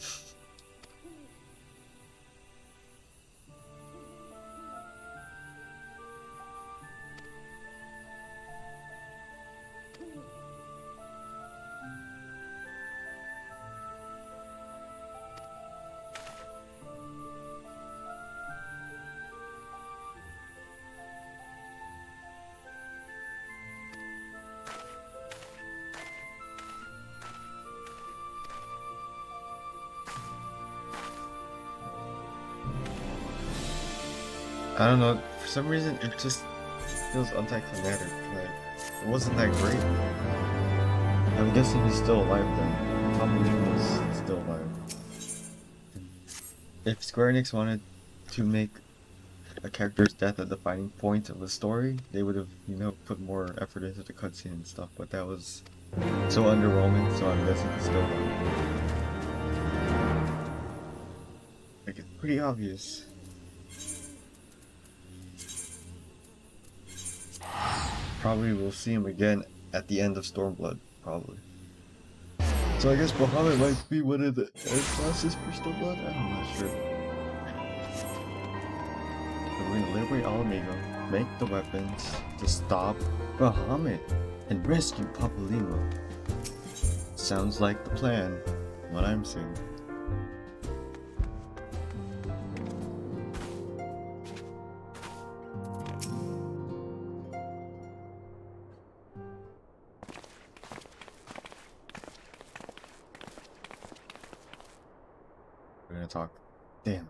I don't know, for some reason it just feels anticlimactic. Like, it wasn't that great. I'm guessing he's still alive then. Probably was still alive. If Square Enix wanted to make a character's death a defining point of the story, they would have, you know, put more effort into the cutscene and stuff, but that was so underwhelming, so I'm guessing he's still alive. Like, it's pretty obvious. Probably we'll see him again at the end of Stormblood, probably. So I guess Bahamut might be one of the end classes for Stormblood? I'm not sure. But we're gonna liberate Alamego, make the weapons to stop Bahamut, and rescue Papalima. Sounds like the plan, what I'm seeing. We're gonna talk. Damn.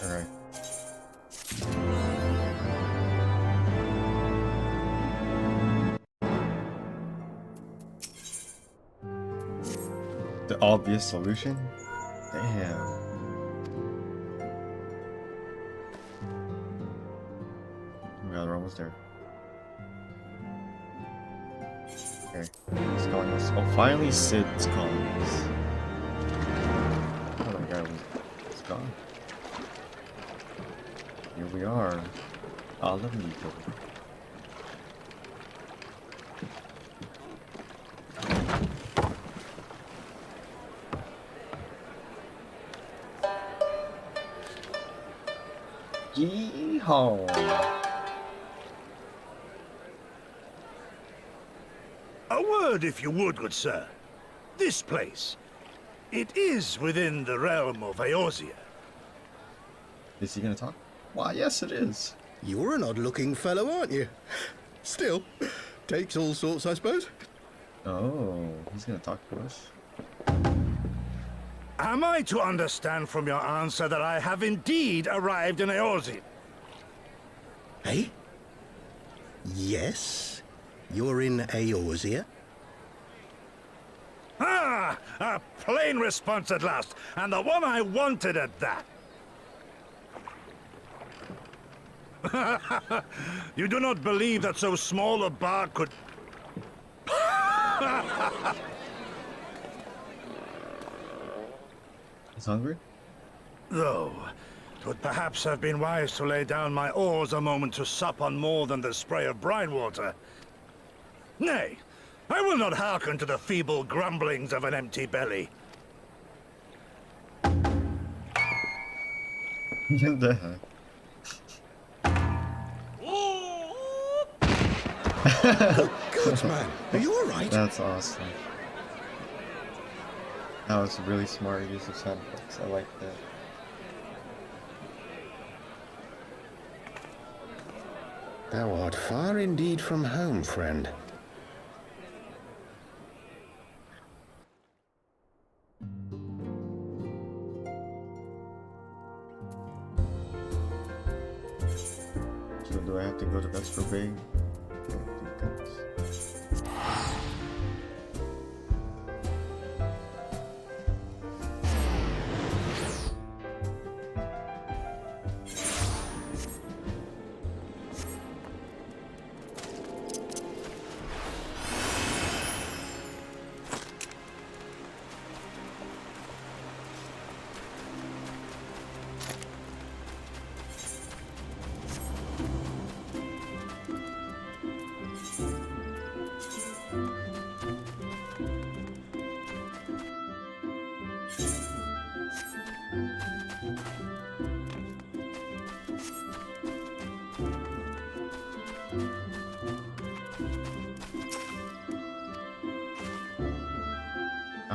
Alright. The obvious solution? Damn. Oh my god, we're almost there. Okay, he's calling us. Oh, finally Sid's calling us. Oh my god, it's gone. Here we are. Alamito. Yeehaw! A word, if you would, good sir. This place, it is within the realm of Eorzea. Is he gonna talk? Why, yes it is. You're an odd-looking fellow, aren't you? Still, takes all sorts, I suppose. Oh, he's gonna talk to us. Am I to understand from your answer that I have indeed arrived in Eorzea? Eh? Yes, you're in Eorzea. Ah! A plain response at last, and the one I wanted at that. You do not believe that so small a bark could... He's hungry? Though, 'twould perhaps have been wise to lay down my oars a moment to sup on more than the spray of brine water. Nay, I will not hearken to the feeble grumblings of an empty belly. What the heck? Good man, are you alright? That's awesome. That was a really smart use of sound effects. I like that. Thou art far indeed from home, friend. So do I have to go to Vesper Bay? Okay, thanks.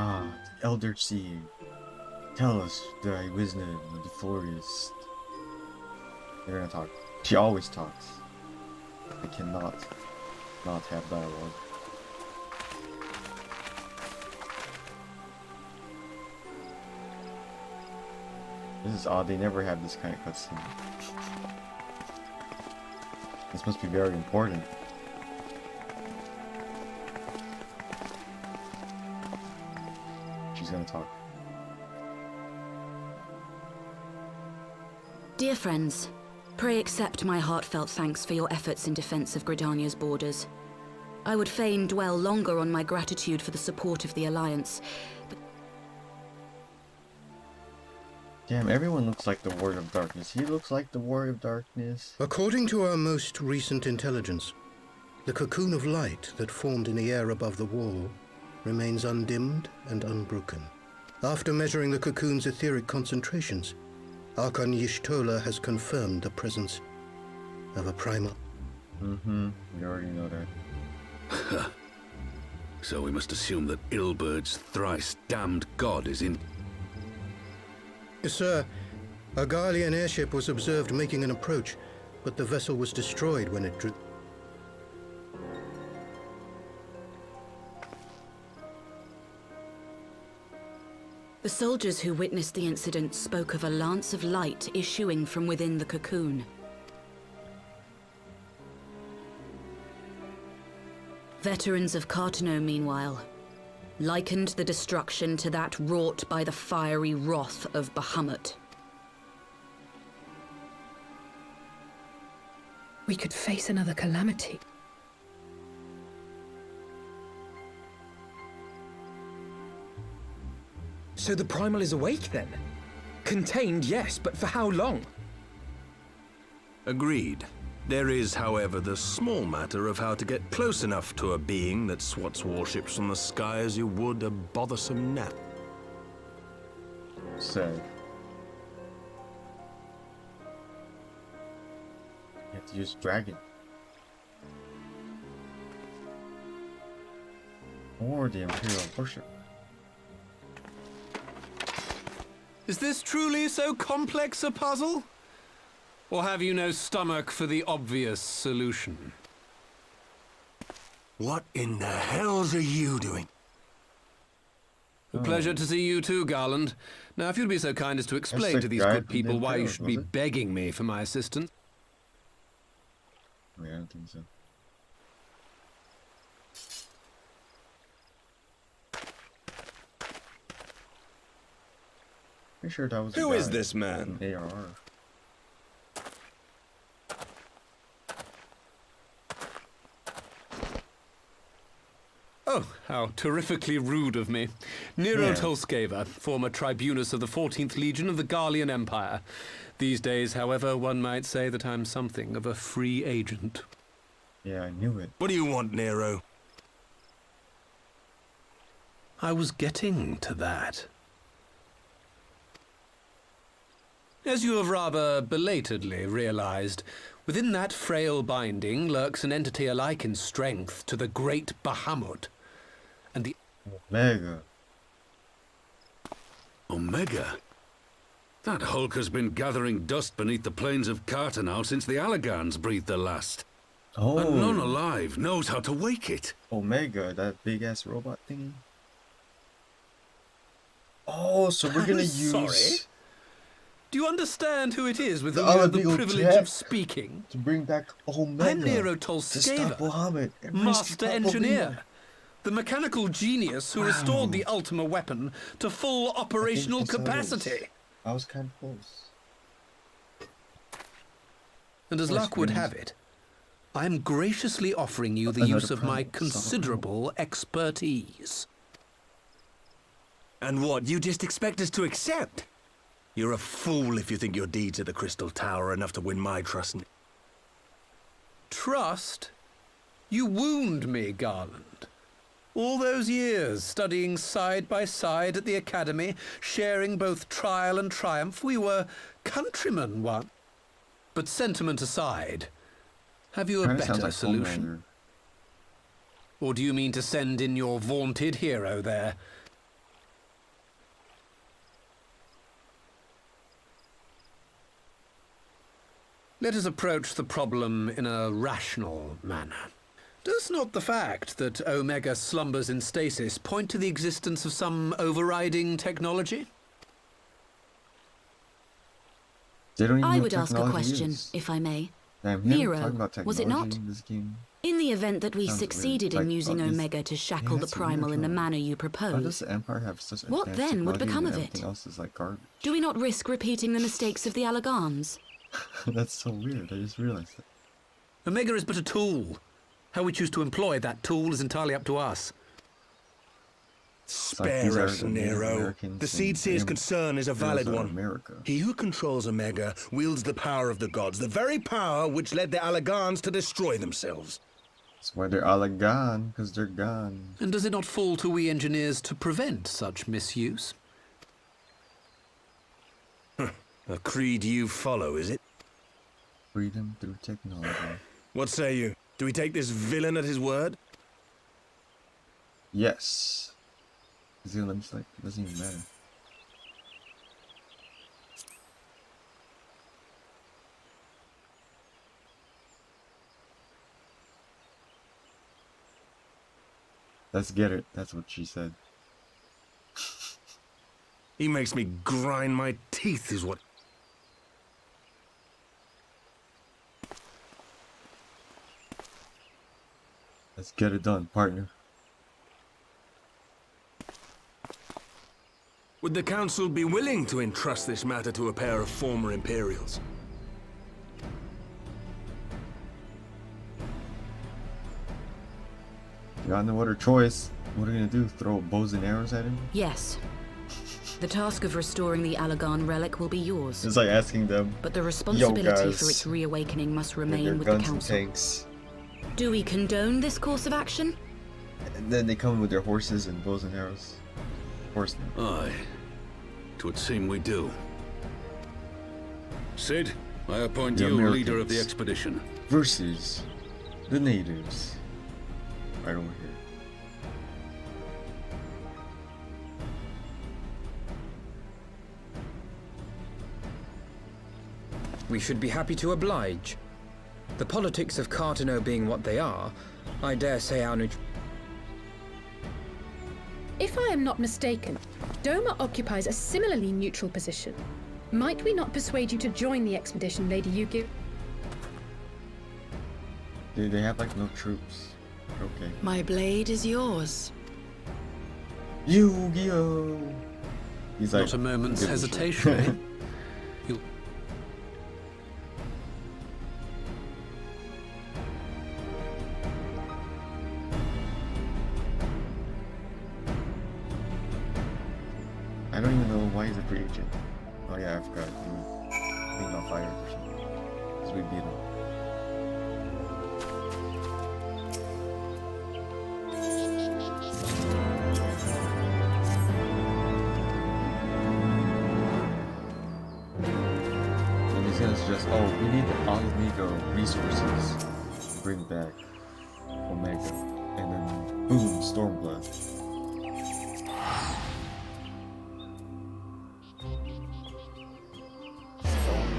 Ah, the Elder Seed. Tell us thy wisdom of the forest. They're gonna talk. She always talks. I cannot not have dialogue. This is odd, they never have this kind of cutscene. This must be very important. She's gonna talk. Dear friends, pray accept my heartfelt thanks for your efforts in defense of Gridania's borders. I would fain dwell longer on my gratitude for the support of the Alliance, but Damn, everyone looks like the Ward of Darkness. He looks like the Ward of Darkness. According to our most recent intelligence, the cocoon of light that formed in the air above the wall remains undimmed and unbroken. After measuring the cocoon's etheric concentrations, Archon Y'shtola has confirmed the presence of a primal. Mm-hmm, we already know that. So we must assume that Ilbert's thrice damned god is in... Sir, a Garlean airship was observed making an approach, but the vessel was destroyed when it drew... the soldiers who witnessed the incident spoke of a lance of light issuing from within the cocoon. Veterans of Cartano, meanwhile, likened the destruction to that wrought by the fiery wrath of Bahamut. We could face another calamity. So the Primal is awake then? Contained, yes, but for how long? Agreed. There is, however, the small matter of how to get close enough to a being that swats warships from the sky as you would a bothersome gnat. So you have to use dragon. Or the Imperial worship. Is this truly so complex a puzzle? Or have you no stomach for the obvious solution? What in the hells are you doing? A pleasure to see you too, Garland. Now, if you'd be so kind as to explain to these good people why you should be begging me for my assistance. I don't think so. Pretty sure that was Who is this man? ARR. Oh, how terrifically rude of me. Nero Yeah. Tolskeva, former tribunus of the 14th Legion of the Garlean Empire. These days, however, one might say that I'm something of a free agent. Yeah, I knew it. What do you want, Nero? I was getting to that. As you have rather belatedly realized, within that frail binding lurks an entity alike in strength to the great Bahamut. And the Omega. Omega? That hulk has been gathering dust beneath the plains of Cartanau since the Allagans breathed their last. Oh. And none alive knows how to wake it. Omega, that big ass robot thingy. Oh, so we're gonna use. Sorry? Do you understand who it is with The whom you have the Alabio privilege Tech of speaking? to bring back Omega. I'm Nero to stop Tolskeva, Bahamut. master engineer, the mechanical genius who restored the Ultima weapon to full operational capacity. I was kind of close. And as luck would have it, I am graciously offering you the use of my considerable expertise. And what, you just expect us to accept? You're a fool if you think your deeds at the Crystal Tower are enough to win my trust. Trust? You wound me, Garland. All those years studying side by side at the Academy, sharing both trial and triumph, we were countrymen once. But sentiment aside, have you a better solution? Or do you mean to send in your vaunted hero there? Let us approach the problem in a rational manner. Does not the fact that Omega slumbers in stasis point to the existence of some overriding technology? I would ask a question, if I may. Nero, was it not? In the event that we succeeded in using Omega to shackle the Primal in the manner you propose, Why does the Empire have such what then would become of it? Else is like garbage. Do we not risk repeating the mistakes of the Allagans? That's so weird. I just realized that. Omega is but a tool. How we choose to employ that tool is entirely up to us. Spare us, Nero. The Seedseer's concern is a valid one. He who controls Omega wields the power of the gods, the very power which led the Allagans to destroy themselves. That's why they're Allagan, because they're gone. And does it not fall to we engineers to prevent such misuse? A creed you follow, is it? Freedom through technology. What say you? Do we take this villain at his word? Yes. Is he like, it doesn't even matter. Let's get it. That's what she said. He makes me grind my teeth, is what... Let's get it done, partner. Would the Council be willing to entrust this matter to a pair of former Imperials? You got no other choice. What are you gonna do? Throw bows and arrows at him? Yes. The task of restoring the Allagan relic will be yours. It's like asking them. But the responsibility guys, for its reawakening must with remain your with the guns and Council. tanks. Do we condone this course of action? And then they come with their horses and bows and arrows. Horsemen. Aye. It would seem we do. Sid, I appoint The you leader of the Americans expedition. versus the natives. Right over here. We should be happy to oblige. The politics of Cartano being what they are, I dare say our If I am not mistaken, Doma occupies a similarly neutral position. Might we not persuade you to join the expedition, Lady Yuki? They have like no troops. Okay. My blade is yours. Yu-Gi-Oh! He's like, Not a moment's give it a hesitation, shot. eh? You'll... I don't even know why he's a free agent. Oh yeah, I forgot. He got fired or something. Because we beat him. And he's gonna suggest, oh, we need Omega resources. Bring back Omega. And then, boom, Stormblast.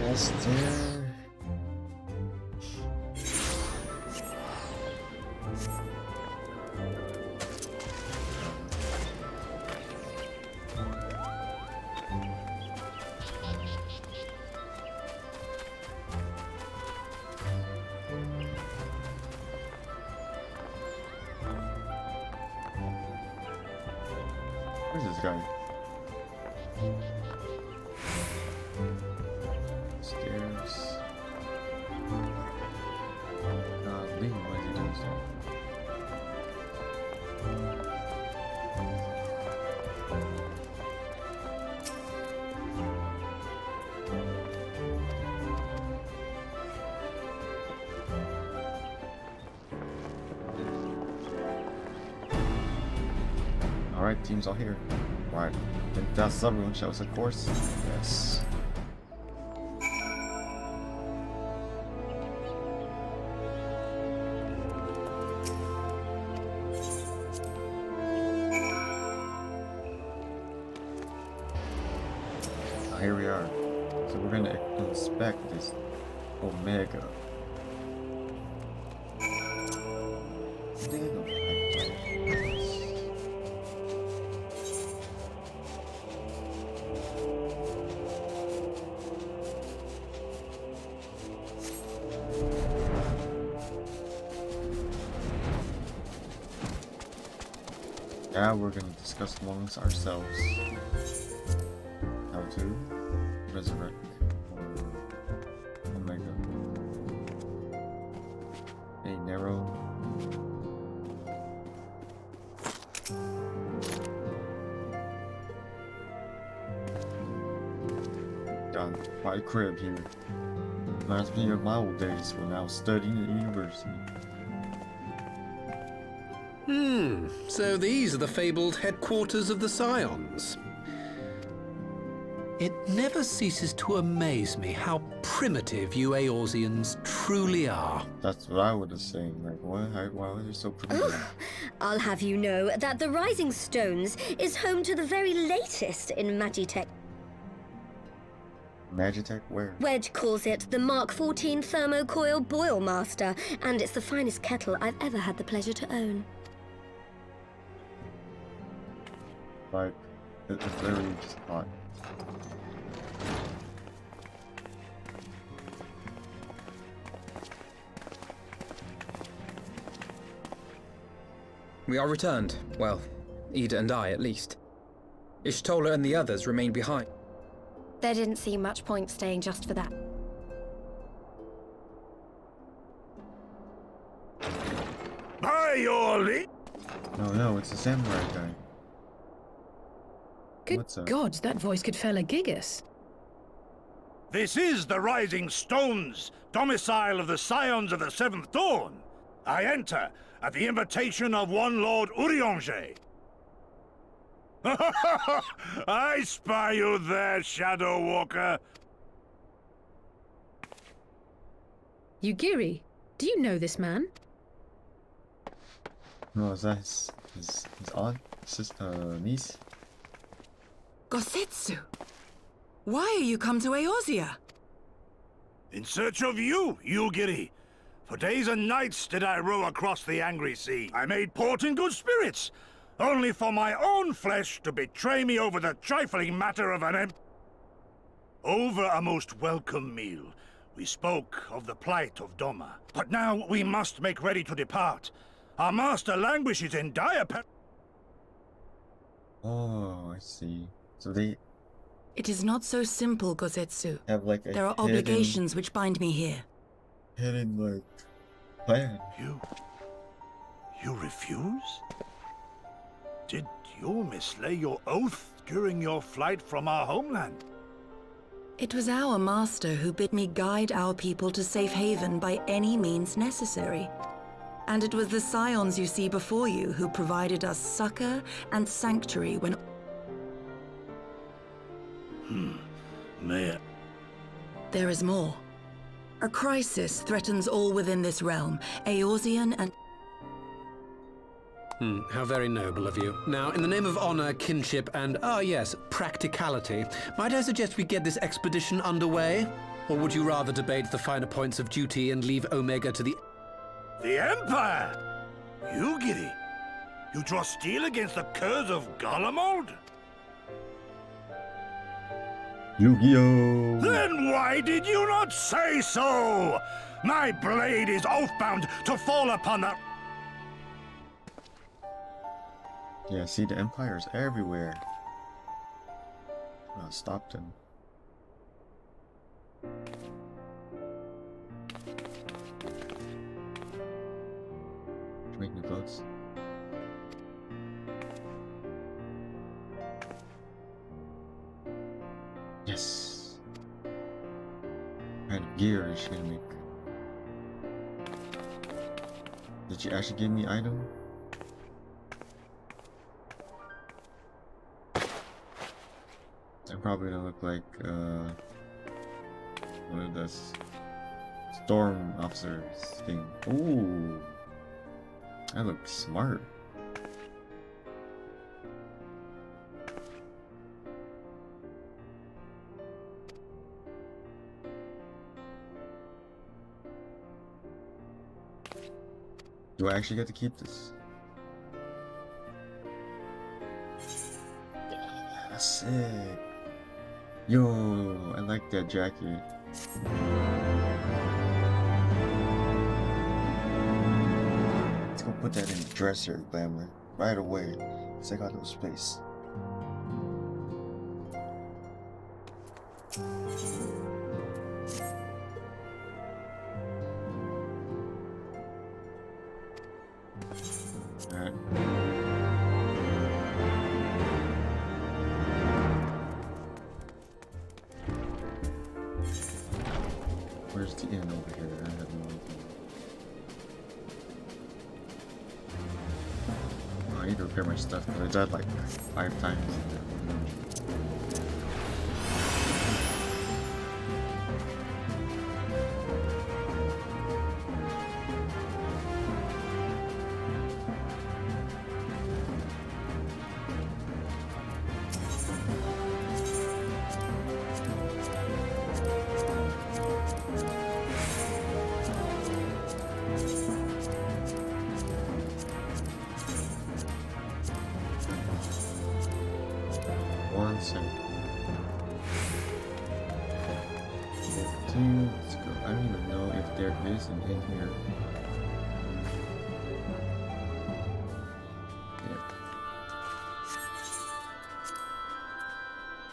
Master. Where's this guy? Stairs. Lee, what is he doing so? Alright, team's all here. Right. Think that's everyone shows, of course. Yes. Here we are. So we're gonna inspect this Omega. Now we're gonna discuss amongst ourselves how to resurrect Omega. A narrow done. My crib here. Reminds me of my old days when I was studying at university. So these are the fabled headquarters of the Scions. It never ceases to amaze me how primitive you Eorzeans truly are. That's what I would have said. Like, what? Why are they so primitive? I'll have you know that the Rising Stones is home to the very latest in Magitech. Magitech? Where? Wedge calls it the Mark 14 Thermocoil Boil Master, and it's the finest kettle I've ever had the pleasure to own. Like, it's very just hot. We are returned. Well, Ida and I, at least. Ishtola and the others remained behind. There didn't seem much point staying just for that. By your leave. No, it's the samurai guy. Good What's up? God, that voice could fell a gigas. This is the Rising Stones, domicile of the Scions of the Seventh Dawn. I enter at the invitation of one Lord Urianger. I spy you there, Shadow Walker. Yugiri, do you know this man? No, is that his aunt? Niece? Gosetsu! Why are you come to Eorzea? In search of you, Yugiri. For days and nights did I row across the angry sea. I made port in good spirits, only for my own flesh to betray me over the trifling matter of an Over a most welcome meal, we spoke of the plight of Doma. But now we must make ready to depart. Our master languishes in dire Oh, I see. So they It is not so simple, Gosetsu. have like a There are obligations which bind me here. hidden like plan. You refuse? Did you mislay your oath during your flight from our homeland? It was our master who bid me guide our people to safe haven by any means necessary. And it was the Scions you see before you who provided us succor and sanctuary when... May I... There is more. A crisis threatens all within this realm, Eorzean and... How very noble of you. Now, in the name of honor, kinship, and, yes, practicality, might I suggest we get this expedition underway? Or would you rather debate the finer points of duty and leave Omega to the... The Empire! Yugiri! You draw steel against the curse of Garlemald? Yu-Gi-Oh! Then why did you not say so? My blade is oath-bound to fall upon the... Yeah, see, the Empire's everywhere. Stop them. Make new clothes. Yes. What kind of gear is she gonna make? Did she actually give me item? I'm probably gonna look like one of the storm officers thing. Ooh, I look smart. Do I actually get to keep this? That's sick. Yo, I like that jacket. Let's go put that in the dresser, Glamour. Right away. Let's take out no space. Alright. Where's the inn over here? I have no idea. Oh, I need to repair my stuff because I died like 5 times. One second. Let's go. I don't even know if there is an in here. Yeah.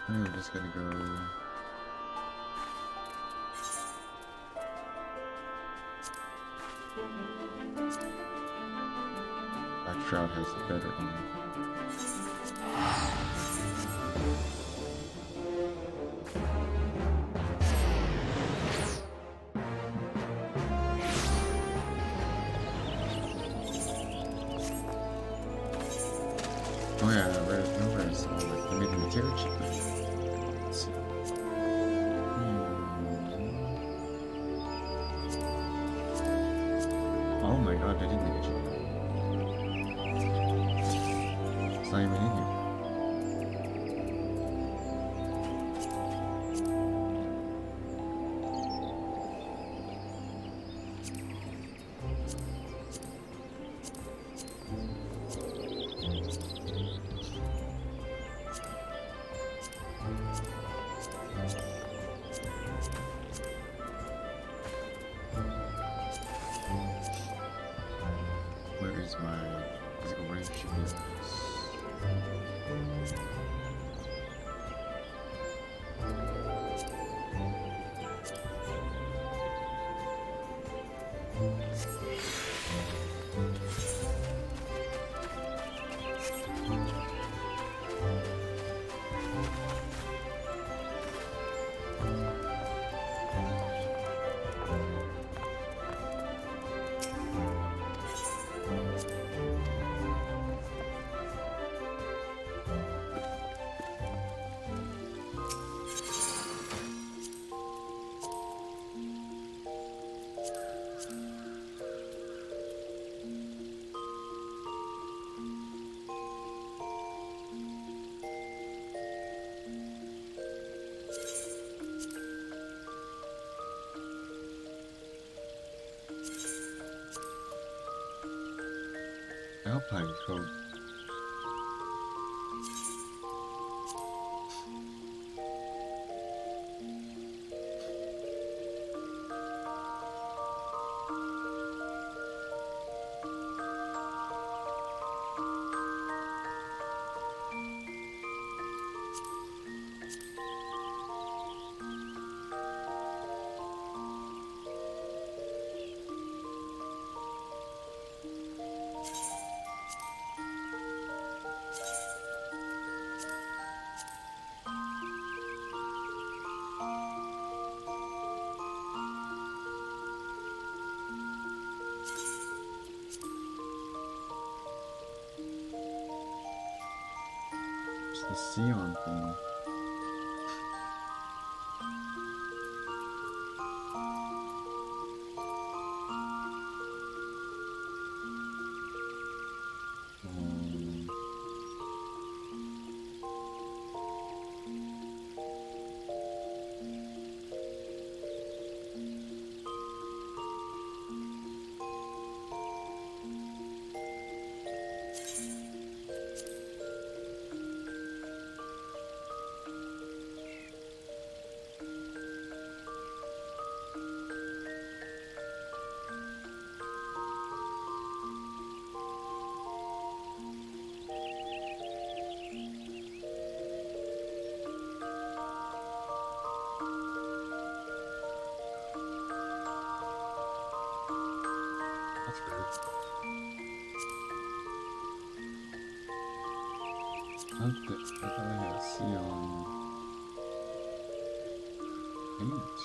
I'm just gonna go. Black Shroud has the better aim. Oh yeah, remember I saw like they made the material cheaper. Let's see. Oh my god, they didn't make it cheaper. It's not even in here. Where is my physical range? Should be Alpine coat. The Sion thing. That's weird. I thought I had Sion paints.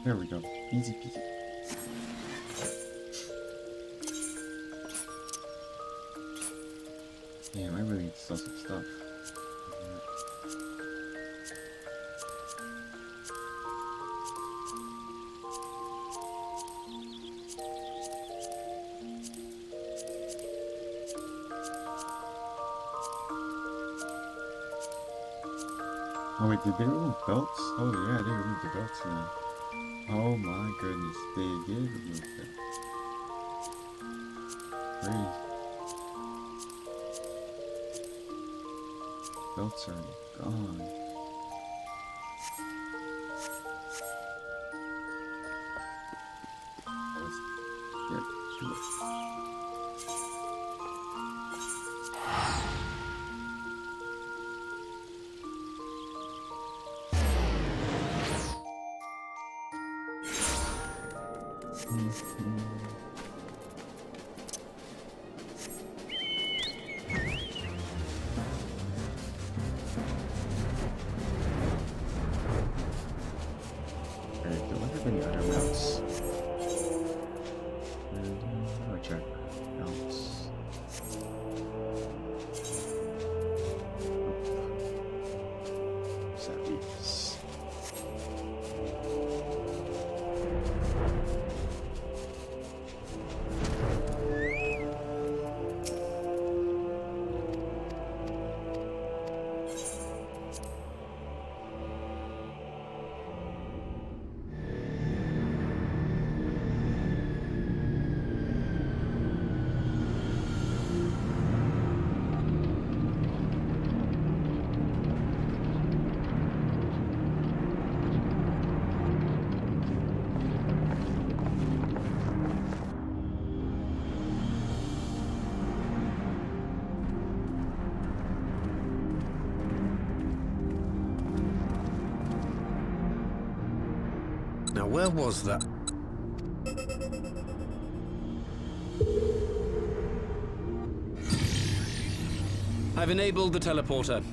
There we go. Easy peasy. Damn, I really need to sell some stuff. Oh wait, did they remove belts? Oh yeah, they removed the belts now. Oh my goodness, they did remove them. Crazy. Belts are gone. Let's get to it. Okay, do I have any other mounts? I'll check mounts. Settings. Now, where was that? I've enabled the teleporter.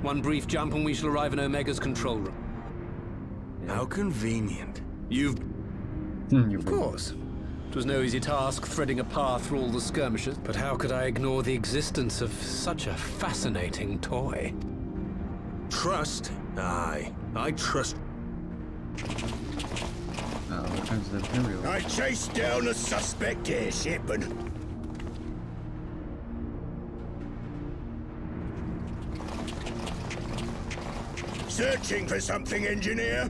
One brief jump and we shall arrive in Omega's control room. How convenient. You've... Of course. It was no easy task threading a path through all the skirmishes, but how could I ignore the existence of such a fascinating toy? Trust? Aye. I trust... The Imperial. I chased down a suspect airship and... Searching for something, engineer?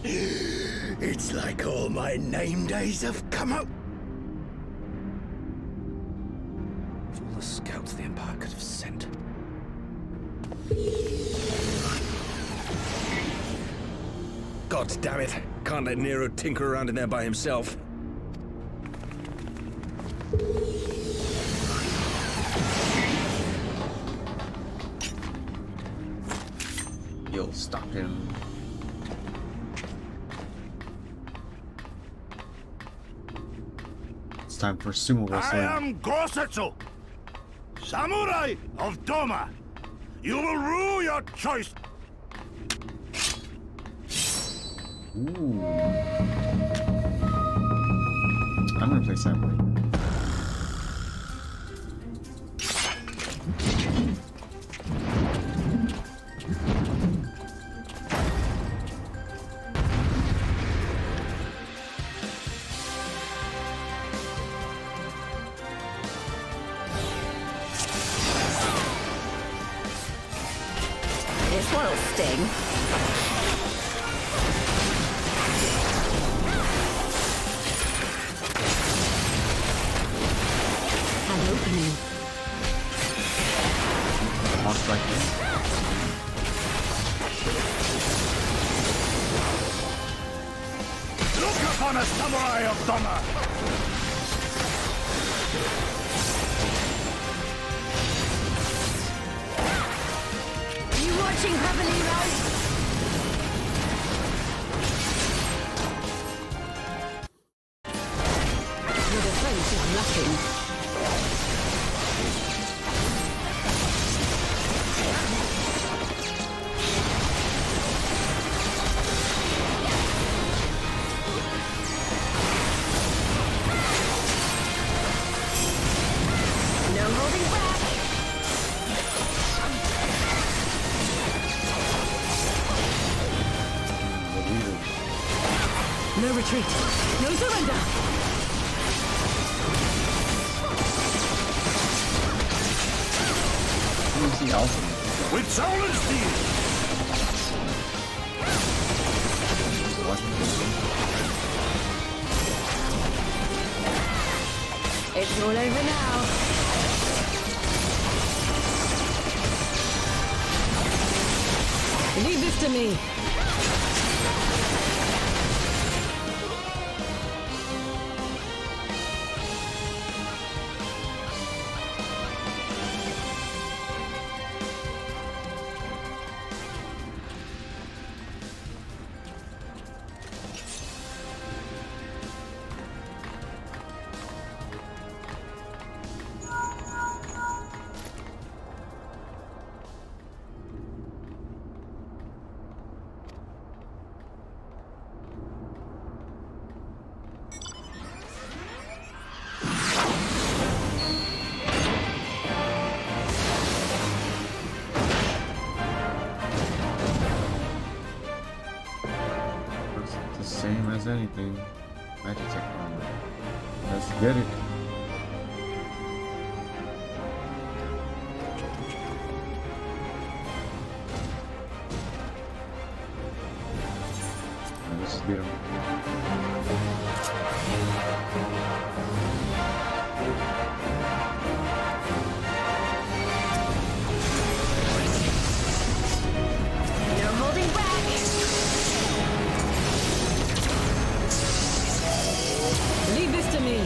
It's like all my name days have come up. Of all the scouts the Empire could have sent. God damn it. Can't let Nero tinker around in there by himself. You'll stop him. It's time for sumo wrestling. I am Gosetsu, Samurai of Doma. You will rue your choice. Ooh. I'm gonna play Samurai. This one'll sting. An opening. Most likely. Look upon a samurai of Doma. Are you watching, Cavaliero? Your defense is lacking. No holding back. No retreat. No surrender. Let me see the alchemy. With soul and steel! It's all over now. Leave this to me. The same as anything. Magic technology. Let's get it. Let's get him. No holding back. Leave this to me.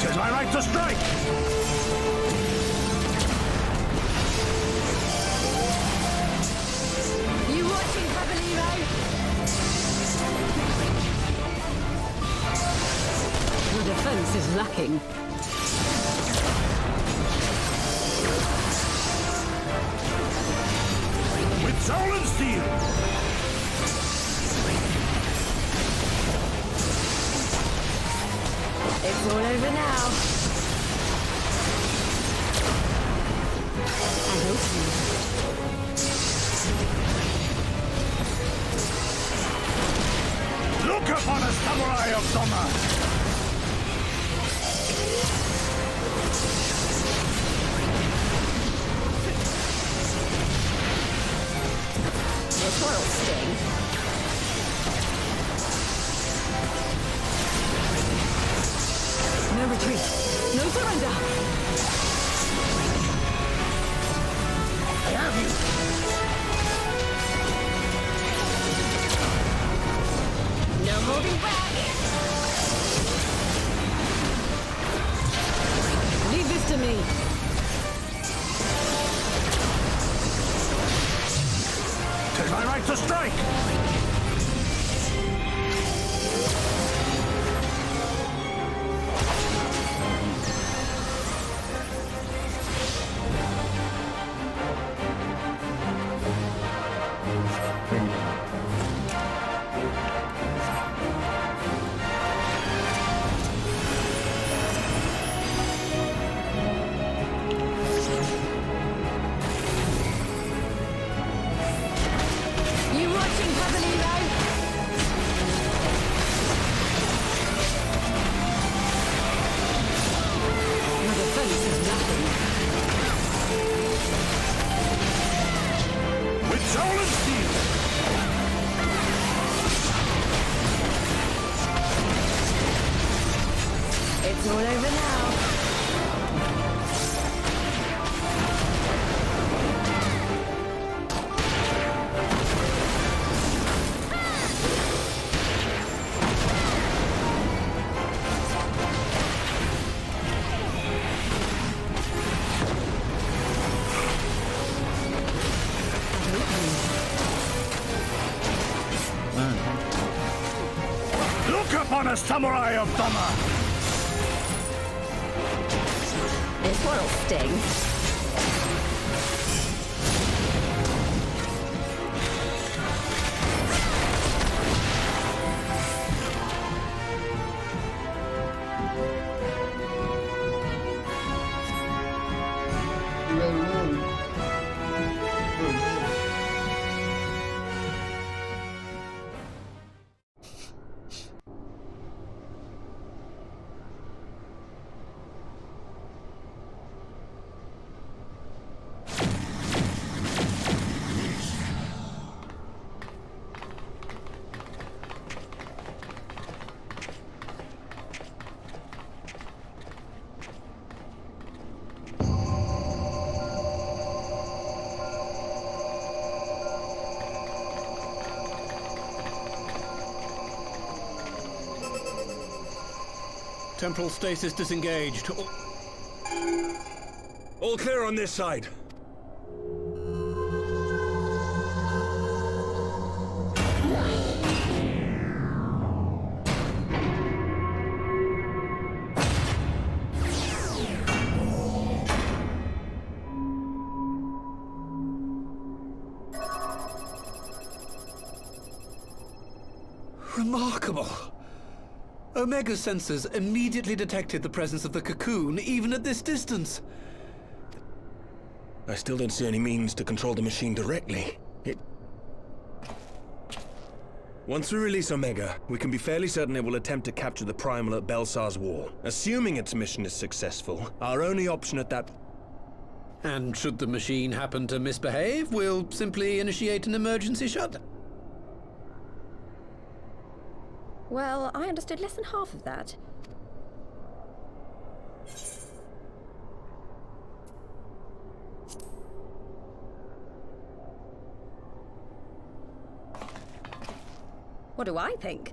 Tis my right to strike! You watching, Babalero? Your defense is lacking. With soul and steel! It's all over now. I hope so. Look upon a samurai of Doma! This one'll sting. No retreat. No surrender. I have you! No holding back. Leave this to me. Tis my right to strike! You watching, Babalero? Your defense is lacking. With soul and steel! It's all over now. Look upon a samurai of Doma! This one'll sting. Temporal stasis disengaged. All clear on this side. Remarkable. Omega sensors immediately detected the presence of the cocoon, even at this distance. I still don't see any means to control the machine directly. Once we release Omega, we can be fairly certain it will attempt to capture the Primal at Belsar's Wall. Assuming its mission is successful, our only option at that... And should the machine happen to misbehave, we'll simply initiate an emergency shutdown. Well, I understood less than half of that. What do I think?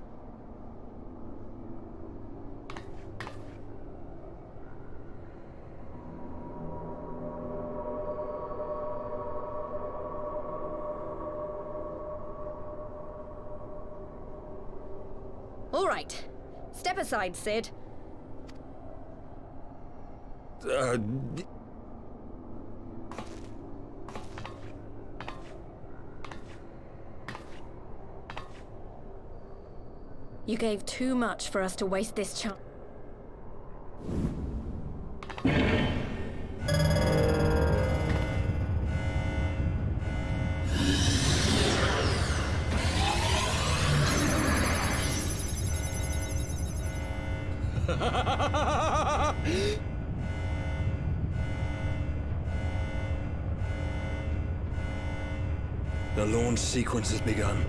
All right. Step aside, Sid. You gave too much for us to waste this chance. The launch sequence has begun.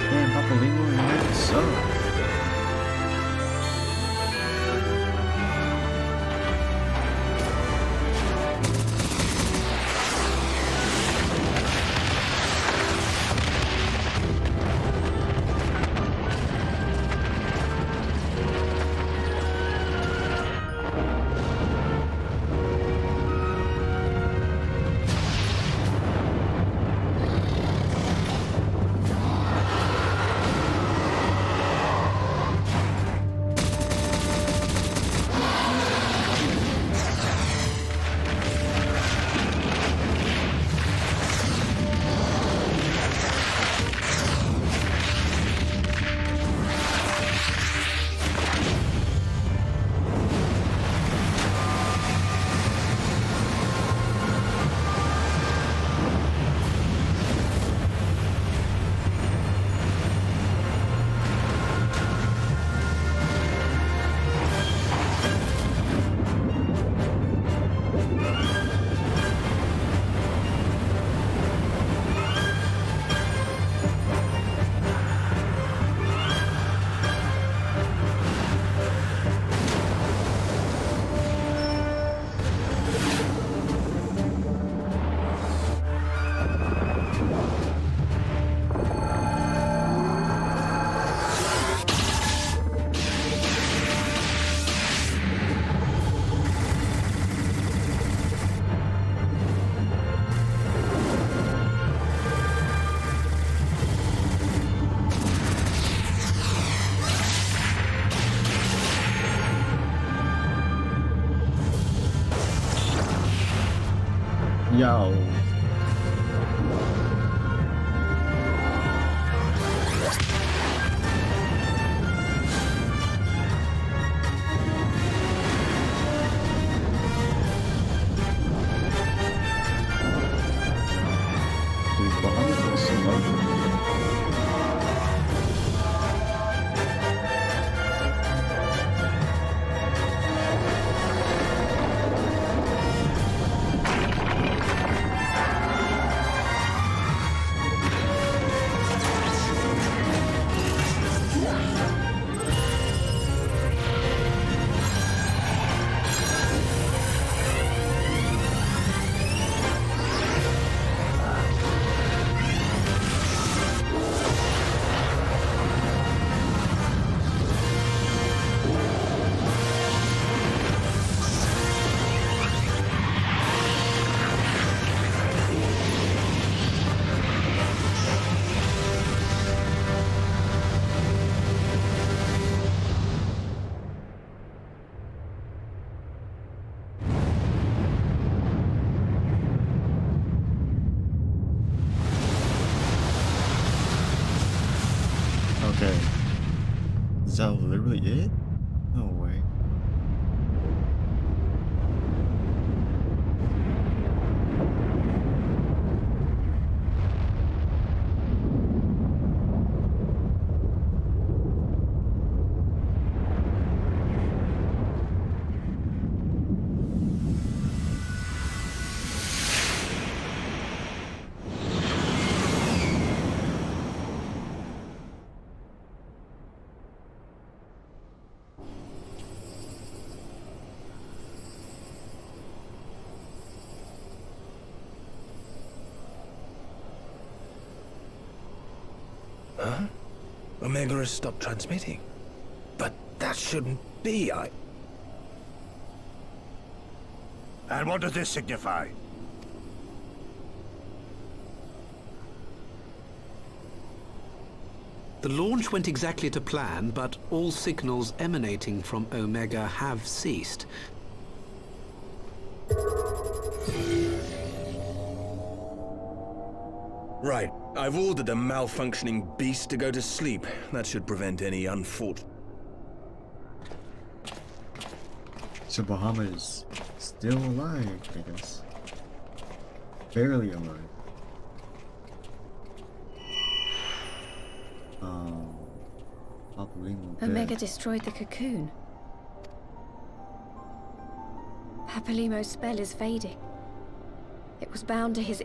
Damn, Papalingo, you made it so. Yo. Dude, behind the smoke. Is that literally it? No way. Huh? Omega has stopped transmitting. But that shouldn't be, And what does this signify? The launch went exactly to plan, but all signals emanating from Omega have ceased. Right. I've ordered a malfunctioning beast to go to sleep. That should prevent any unfortunate... So Bahamut is still alive, I guess. Barely alive. Omega destroyed the cocoon. Papalimo's spell is fading. It was bound to his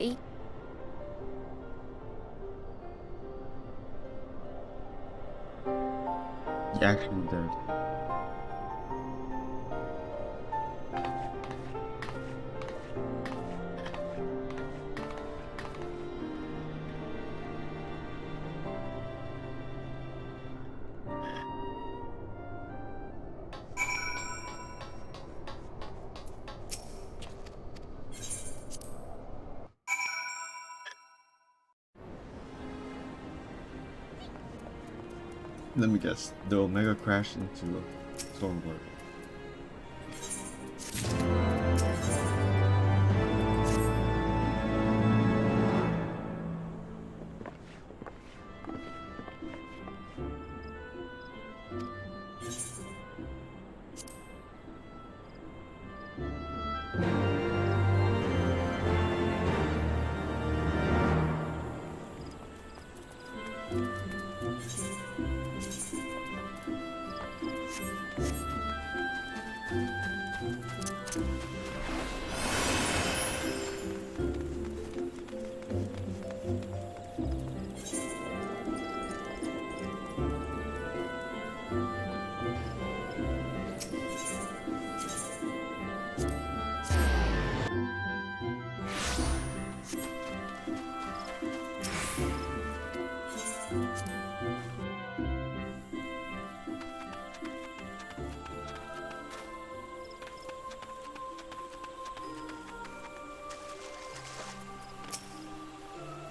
He actually dead. Let me guess. The Omega crashed into a stormboard.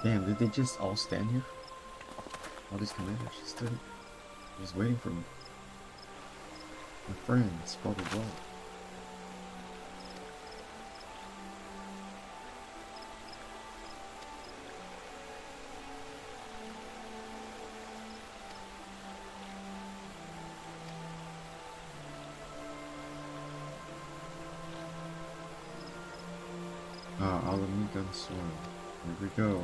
Damn, did they just all stand here? All these commanders just stood, just waiting for me. My friends, blah blah blah. Alamiga sword. Here we go.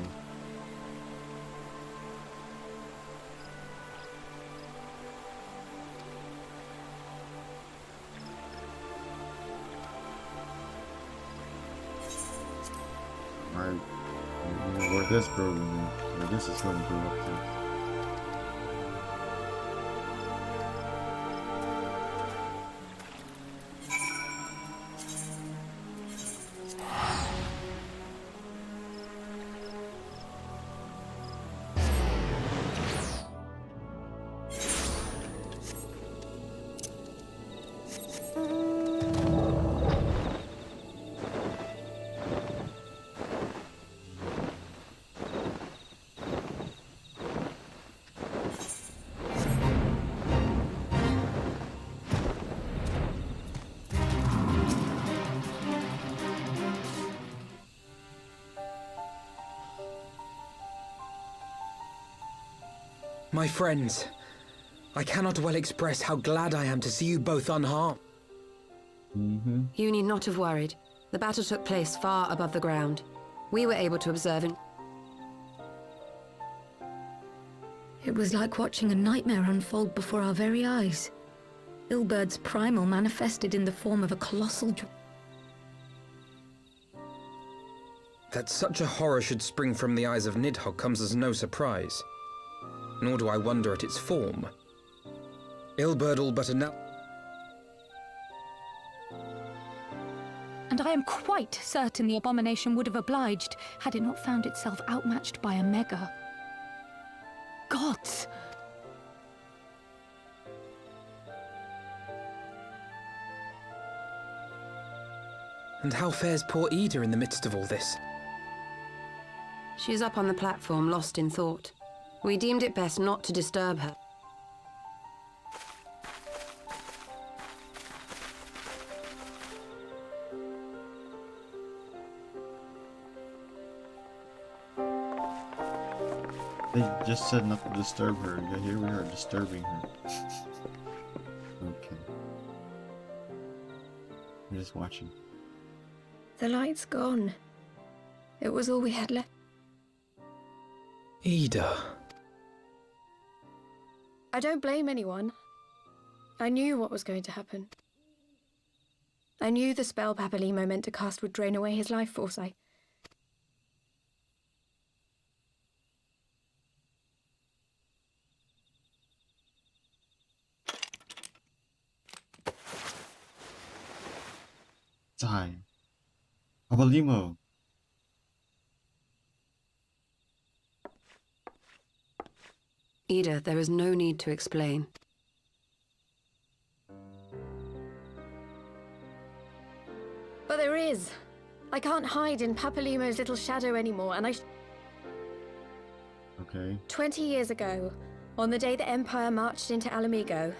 Alright, where this building is, where this is going to go up to. My friends, I cannot well express how glad I am to see you both unharmed. You need not have worried. The battle took place far above the ground. We were able to observe and... It was like watching a nightmare unfold before our very eyes. Ilberd's primal manifested in the form of a colossal... That such a horror should spring from the eyes of Nidhogg comes as no surprise. Nor do I wonder at its form. Ilberd all but And I am quite certain the abomination would have obliged had it not found itself outmatched by a mega. Gods! And how fares poor Ida in the midst of all this? She is up on the platform, lost in thought. We deemed it best not to disturb her. They just said not to disturb her, yet here we are disturbing her. Okay. We're just watching. The light's gone. It was all we had left. Ida. I don't blame anyone. I knew what was going to happen. I knew the spell Papalimo meant to cast would drain away his life force. Die. Papalimo. Ida, there is no need to explain. But there is. I can't hide in Papalimo's little shadow anymore, and Okay. 20 years ago, on the day the Empire marched into Alamigo,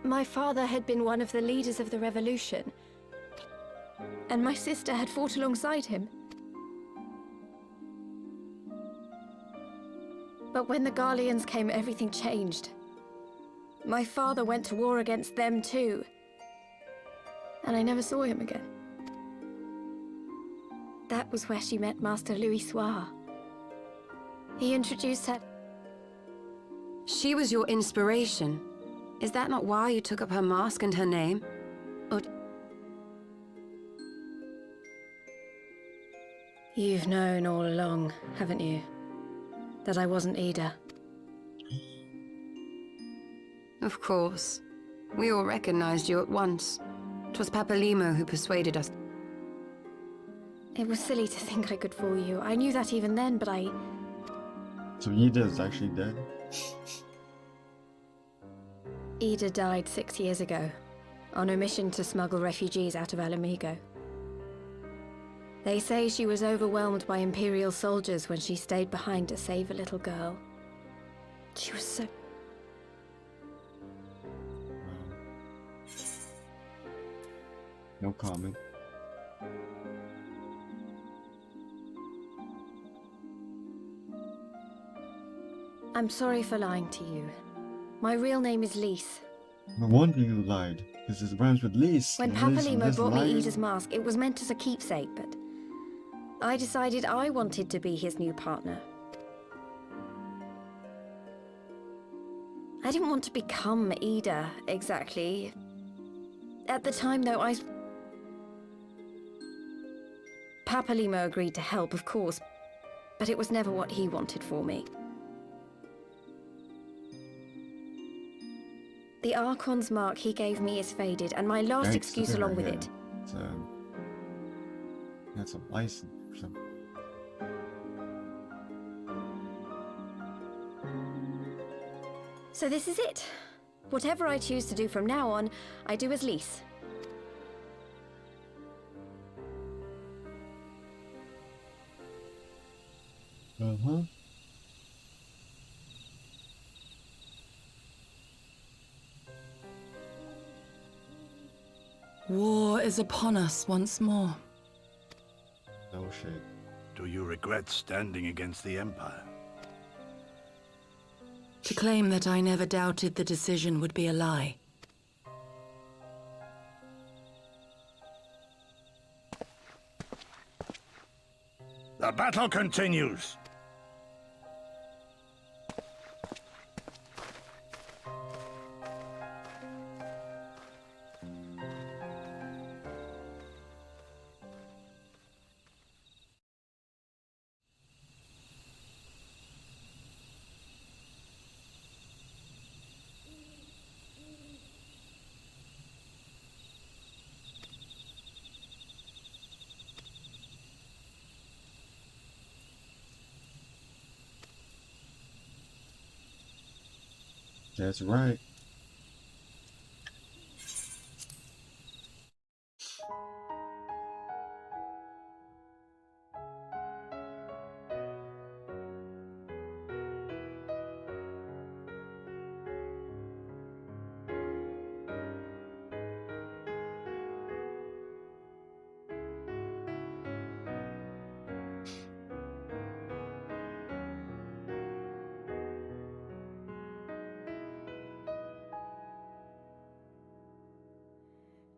my father had been one of the leaders of the revolution, and my sister had fought alongside him. But when the Garleans came, everything changed. My father went to war against them too, and I never saw him again. That was where she met Master Louis Soir. He introduced her. She was your inspiration. Is that not why you took up her mask and her name? Or... You've known all along, haven't you? That I wasn't Ida. Of course. We all recognized you at once. 'Twas Papalimo who persuaded us. It was silly to think I could fool you. I knew that even then, but I... So Ida is actually dead? Ida died 6 years ago, on a mission to smuggle refugees out of Alamigo. They say she was overwhelmed by Imperial soldiers when she stayed behind to save a little girl. She was so... No comment. I'm sorry for lying to you. My real name is Lise. No wonder you lied, because it rhymes with Lise. When Lise, Papalimo Lise brought me lying. Ida's mask, it was meant as a keepsake, but I decided I wanted to be his new partner. I didn't want to become Ida, exactly. At the time, though, Papalimo agreed to help, of course, but it was never what he wanted for me. The Archon's mark he gave me is faded, and my last Yikes, excuse look at along her with hair. it. It's, that's a license or something. So this is it. Whatever I choose to do from now on, I do as Lise. Uh-huh. War is upon us once more. No shit. Do you regret standing against the Empire? To claim that I never doubted the decision would be a lie. The battle continues. That's right.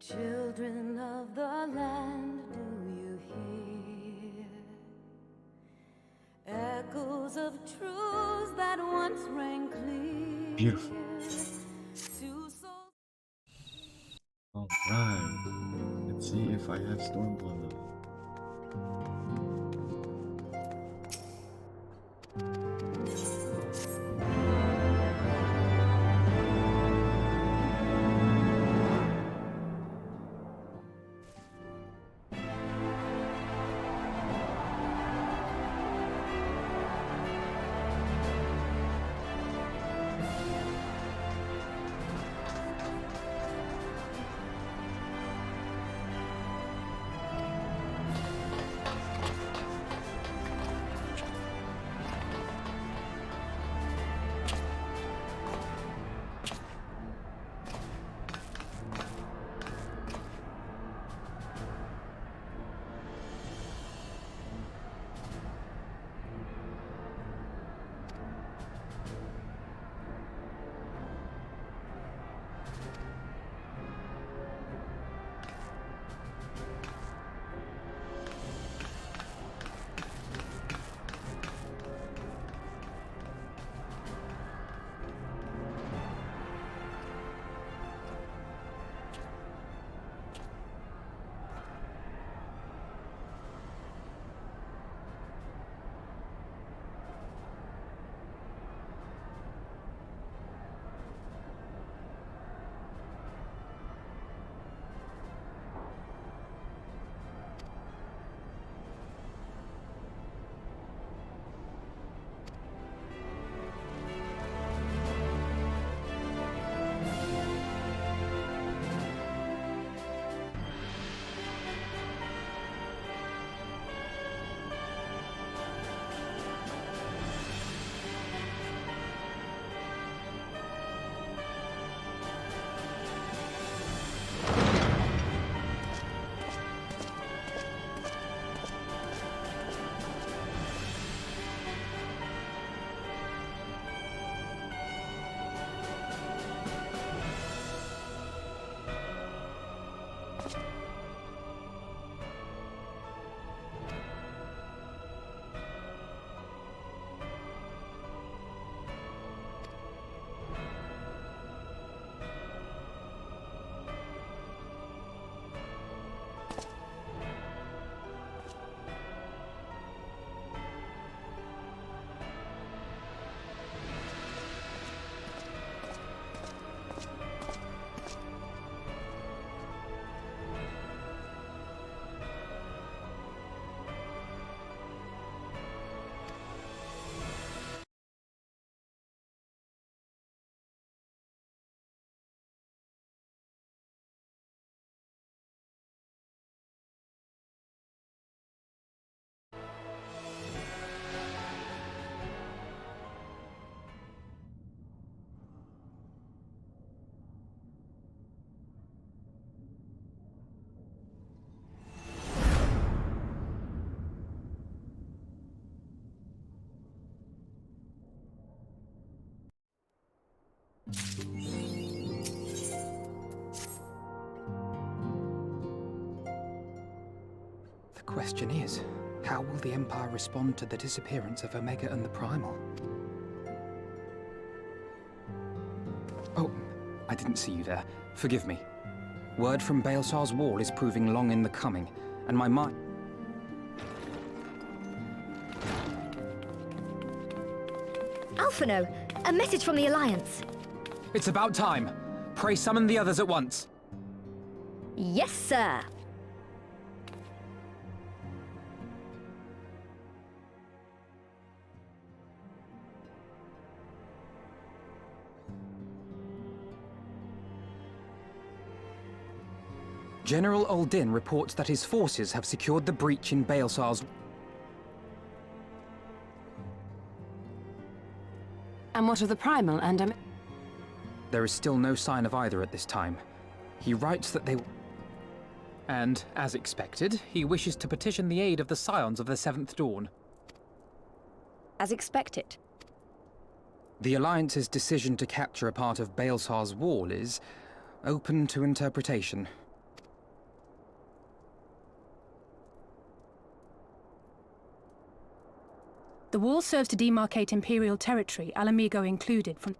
Children of the land, do you hear echoes of truths that once rang clear? Beautiful. Alright. Let's see if I have Stormblood. Question is, how will the Empire respond to the disappearance of Omega and the Primal? Oh, I didn't see you there. Forgive me. Word from Baelsar's wall is proving long in the coming, and my mind... Alphino, a message from the Alliance. It's about time. Pray summon the others at once. Yes, sir. General Uldin reports that his forces have secured the breach in Baelsar's... And what of the Primal and There is still no sign of either at this time. He writes that they... And, as expected, he wishes to petition the aid of the Scions of the Seventh Dawn. As expected. The Alliance's decision to capture a part of Baelsar's wall is open to interpretation. The wall serves to demarcate Imperial territory, Alamigo included, from...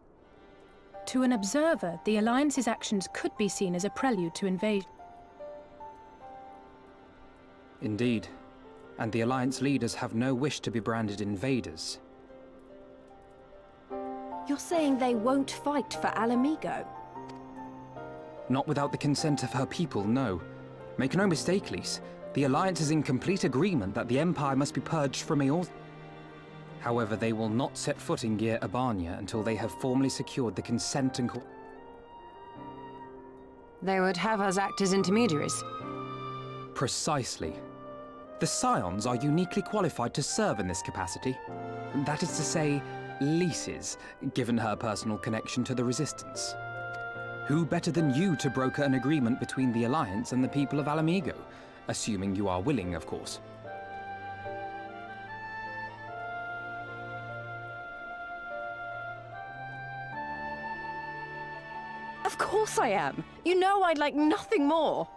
To an observer, the Alliance's actions could be seen as a prelude to invasion. Indeed. And the Alliance leaders have no wish to be branded invaders. You're saying they won't fight for Alamigo? Not without the consent of her people, no. Make no mistake, Lise. The Alliance is in complete agreement that the Empire must be purged from Eorth. However, they will not set foot in Gyr Abania until they have formally secured the consent and... They would have us act as intermediaries. Precisely. The Scions are uniquely qualified to serve in this capacity. That is to say, Lise's, given her personal connection to the Resistance. Who better than you to broker an agreement between the Alliance and the people of Alamigo? Assuming you are willing, of course. Of course I am. You know I'd like nothing more.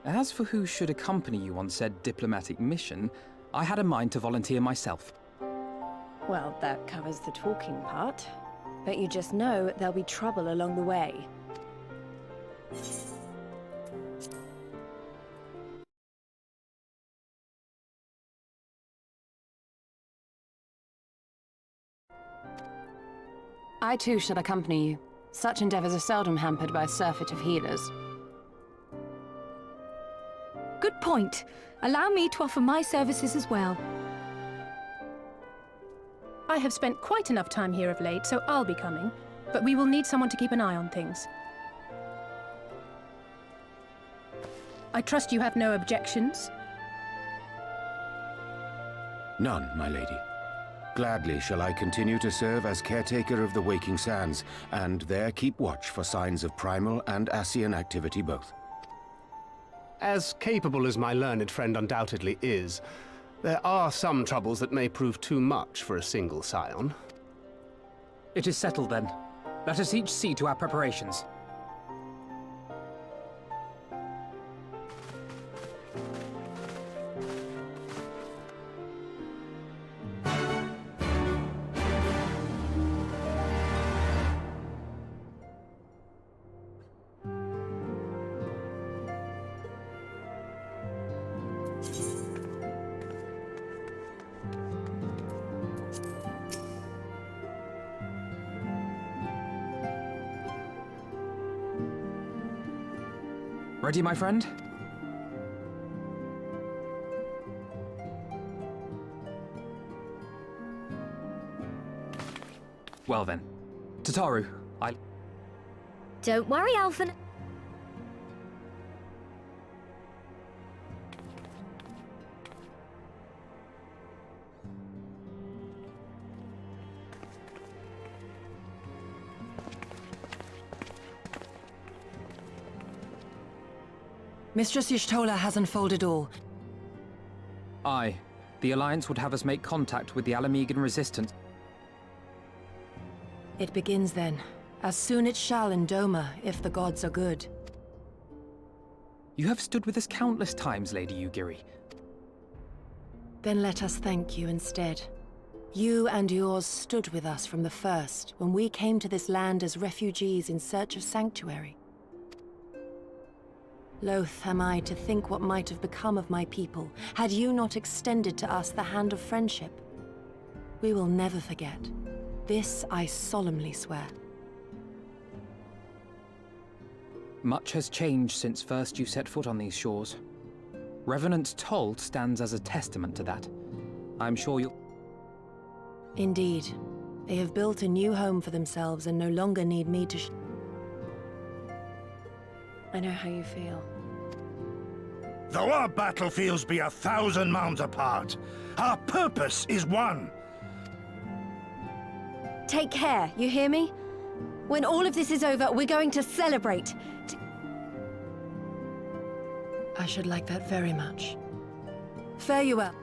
As for who should accompany you on said diplomatic mission, I had a mind to volunteer myself. Well, that covers the talking part. But you just know there'll be trouble along the way. I too shall accompany you. Such endeavors are seldom hampered by a surfeit of healers. Good point. Allow me to offer my services as well. I have spent quite enough time here of late, so I'll be coming. But we will need someone to keep an eye on things. I trust you have no objections? None, my lady. Gladly shall I continue to serve as caretaker of the Waking Sands, and there keep watch for signs of primal and Ascian activity both. As capable as my learned friend undoubtedly is, there are some troubles that may prove too much for a single scion. It is settled then. Let us each see to our preparations. Ready, my friend? Well then. Tataru, Don't worry, Alphen. Mistress Y'shtola has unfolded all. Aye. The Alliance would have us make contact with the Alamigan Resistance. It begins then, As soon it shall in Doma, if the gods are good. You have stood with us countless times, Lady Ugiri. Then let us thank you instead. You and yours stood with us from the first, when we came to this land as refugees in search of sanctuary. Loath am I to think what might have become of my people, had you not extended to us the hand of friendship. We will never forget. This I solemnly swear. Much has changed since first you set foot on these shores. Revenant's Toll stands as a testament to that. I'm sure you'll... Indeed. They have built a new home for themselves and no longer need me to I know how you feel. Though our battlefields be 1,000 mounds apart, our purpose is one. Take care, you hear me? When all of this is over, we're going to celebrate. I should like that very much. Fare you well.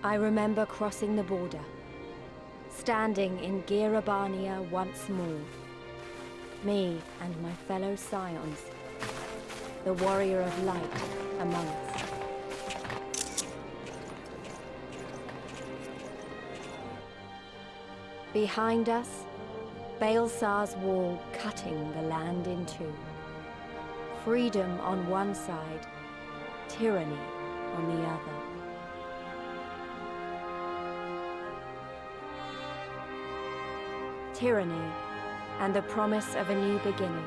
I remember crossing the border, standing in Girabania once more. Me and my fellow scions, the warrior of light among us. Behind us, Baelsar's wall cutting the land in two. Freedom on one side, tyranny on the other. Tyranny and the promise of a new beginning.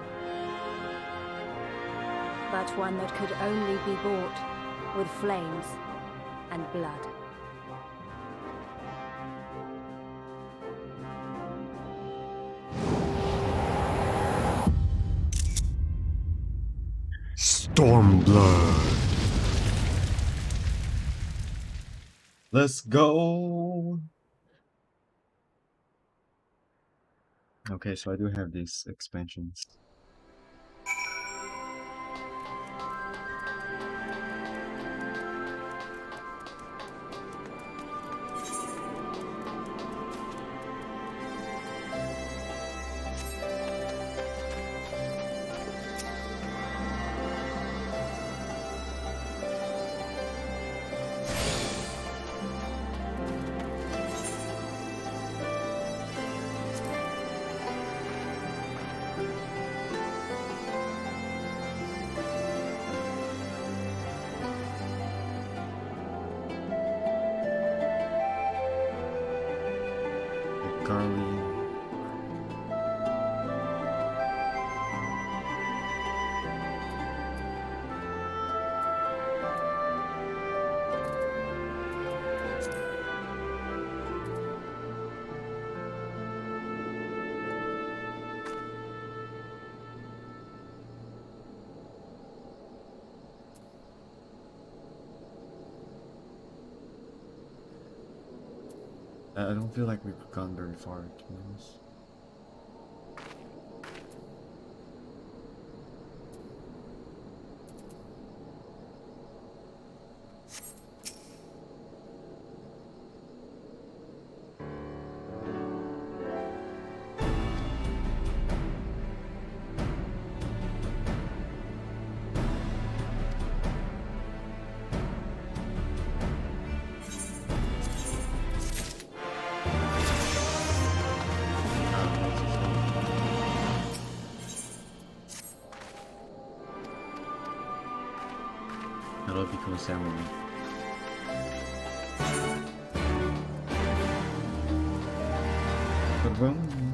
But one that could only be bought with flames and blood. Stormblood. Let's go. Okay, so I do have these expansions. Carly. I don't feel like we've gone very far, to be honest. How do I become a samurai? Ba-boom.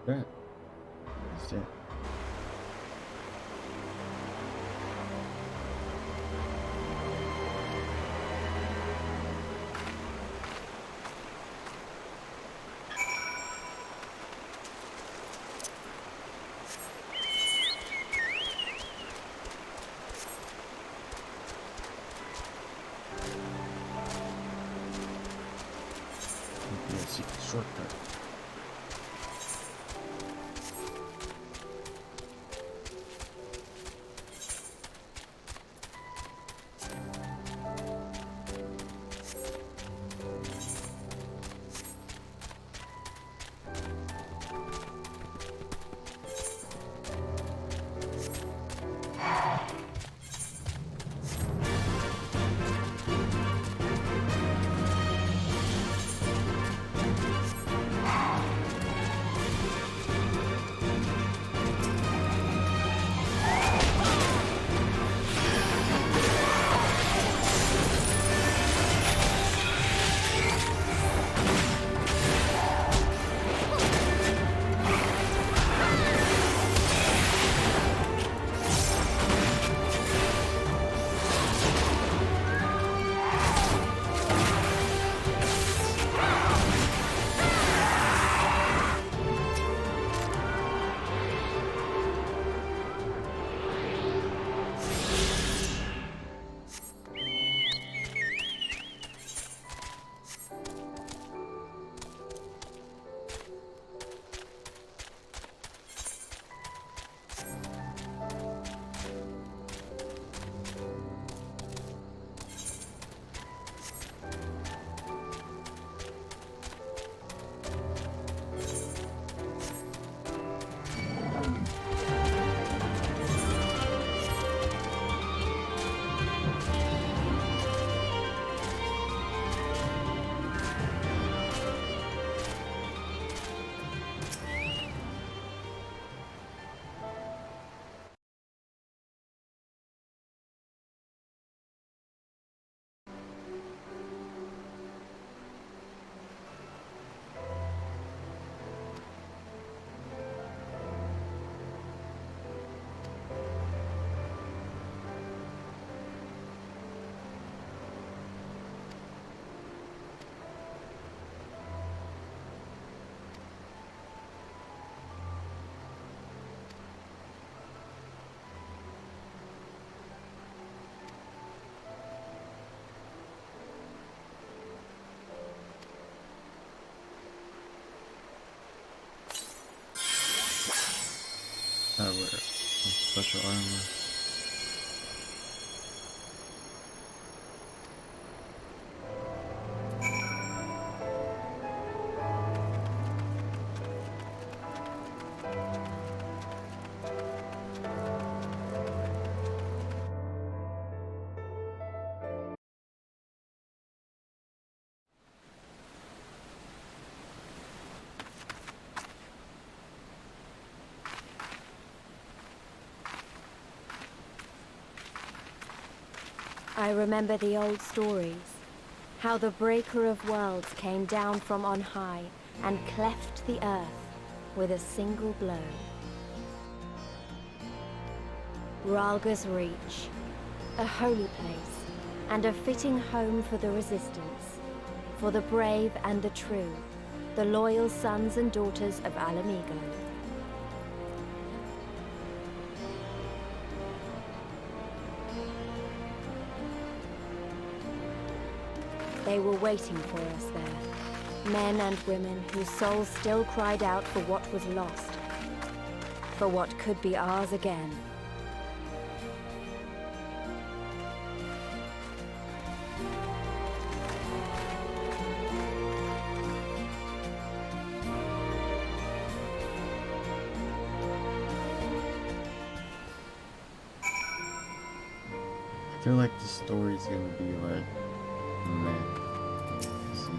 Right. That's it. Secret shortcut. special armor. I remember the old stories, how the Breaker of Worlds came down from on high and cleft the earth with a single blow. Ralga's Reach, a holy place and a fitting home for the Resistance, for the brave and the true, the loyal sons and daughters of Alamigo. They were waiting for us there, men and women whose souls still cried out for what was lost, for what could be ours again. I feel like the story's gonna be like, meh. Let's see.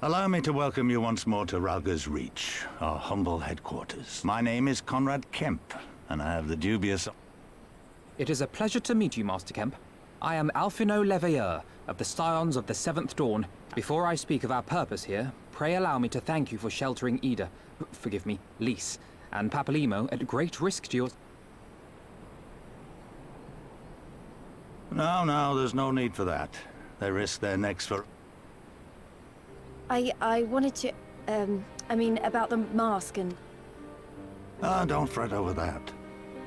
Allow me to welcome you once more to Ralga's Reach, our humble headquarters. My name is Conrad Kemp, and I have the dubious... It is a pleasure to meet you, Master Kemp. I am Alphino Leveilleur, of the Scions of the Seventh Dawn. Before I speak of our purpose here, pray allow me to thank you for sheltering Ida, forgive me, Lys, and Papalimo at great risk to your... No, there's no need for that. They risk their necks for... I wanted to, I mean, about the mask and... Ah, don't fret over that.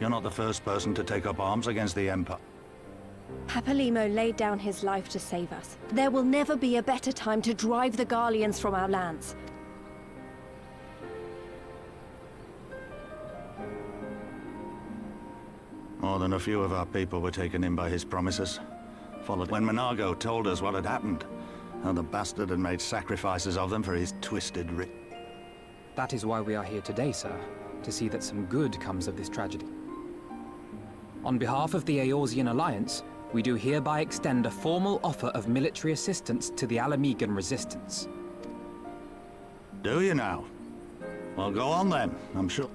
You're not the first person to take up arms against the Empire. Papalimo laid down his life to save us. There will never be a better time to drive the Garleans from our lands. More than a few of our people were taken in by his promises. Followed when Monargo told us what had happened. How the bastard had made sacrifices of them for his twisted writ. That is why we are here today, sir. To see that some good comes of this tragedy. On behalf of the Eorzean Alliance, we do hereby extend a formal offer of military assistance to the Alamegan resistance. Do you now? Well, go on then, I'm sure.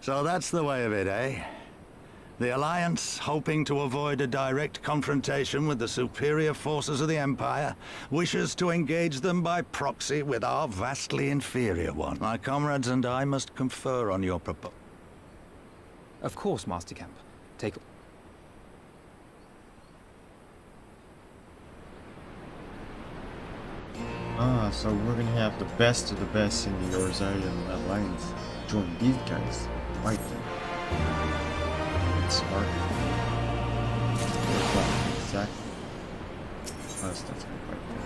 So that's the way of it, eh? The Alliance, hoping to avoid a direct confrontation with the superior forces of the Empire, wishes to engage them by proxy with our vastly inferior one. My comrades and I must confer on your proposal. Of course, Master Camp. Take... So we're gonna have the best of the best in the Eorzean Alliance join these guys. Right then. Smart. Exactly. That's gonna be quite good.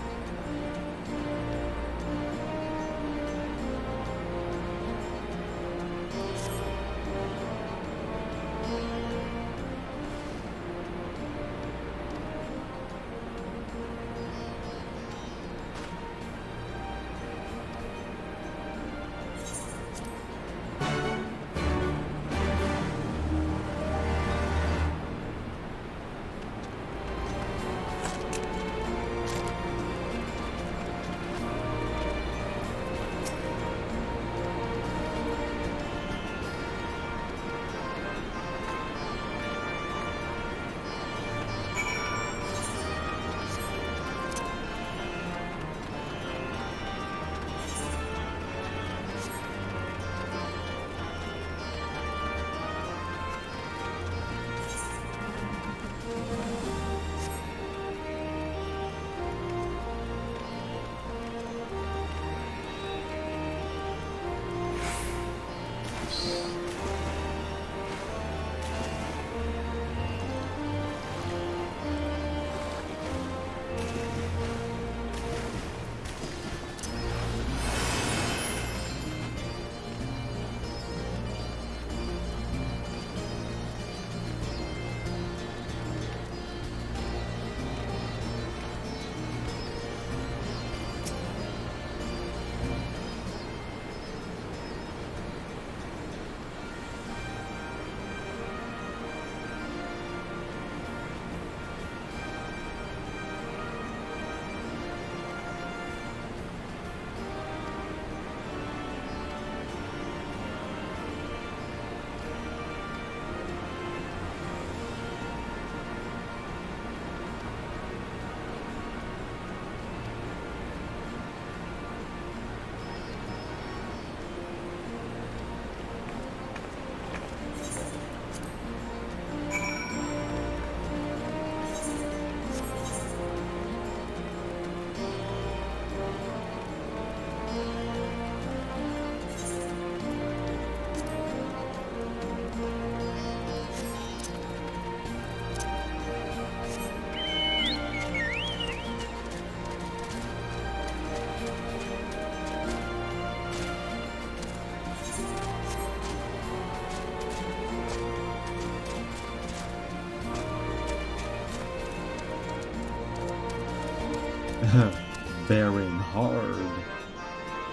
Bearing hard.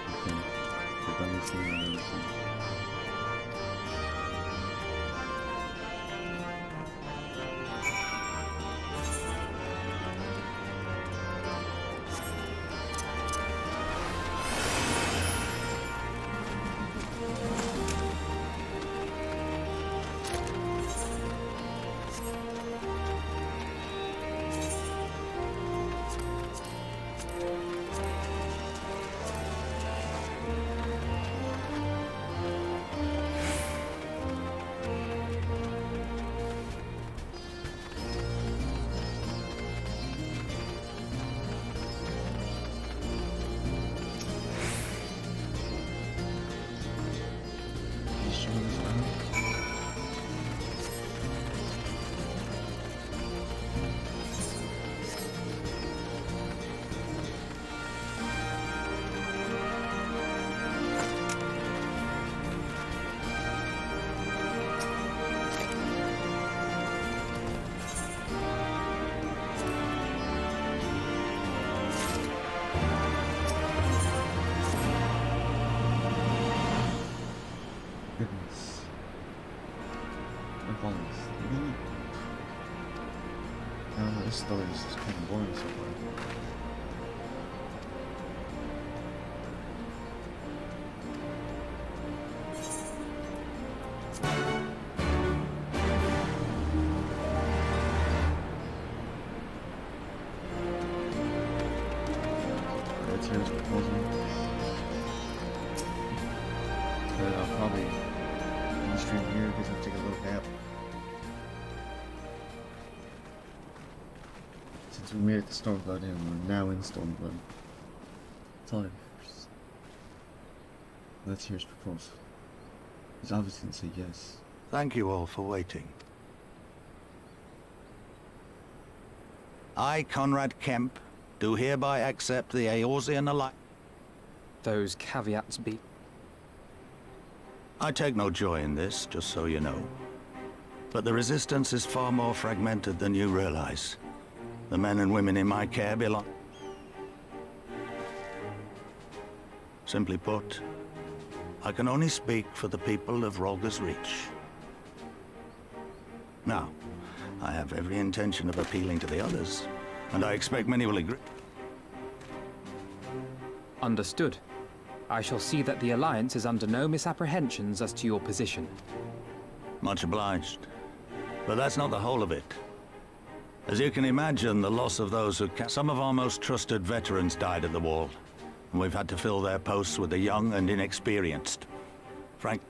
Okay. Let me see. falling asleep. This story is just kind of boring so far. Here's proposal. But I'll probably stream here because I'll take a little nap. Since we made it to Stormblood and we're now in Stormblood. That's all I have. Let's hear his proposal. He's obviously going to say yes. Thank you all for waiting. I, Conrad Kemp, do hereby accept the Eorzean Alliance. Those caveats be... I take no joy in this, just so you know. But the Resistance is far more fragmented than you realize. The men and women in my care belong... Simply put, I can only speak for the people of Rolga's Reach. Now, I have every intention of appealing to the others, and I expect many will agree. Understood. I shall see that the Alliance is under no misapprehensions as to your position. Much obliged. But that's not the whole of it. As you can imagine, the loss of those who some of our most trusted veterans died at the wall, and we've had to fill their posts with the young and inexperienced. Frank?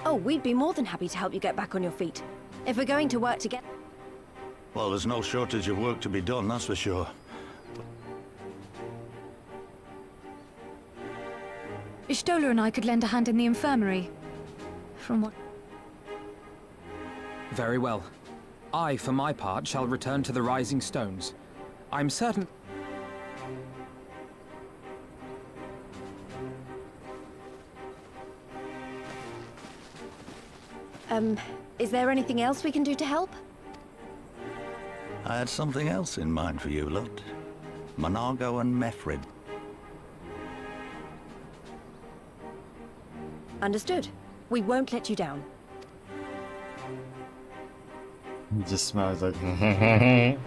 Oh, we'd be more than happy to help you get back on your feet. If we're going to work together... Well, there's no shortage of work to be done, that's for sure. Ishtola and I could lend a hand in the infirmary. From what... Very well. I, for my part, shall return to the Rising Stones. I'm certain... Is there anything else we can do to help? I had something else in mind for you, Lut. Monargo and Mefrid. Understood. We won't let you down. He just smiles like, He's got it.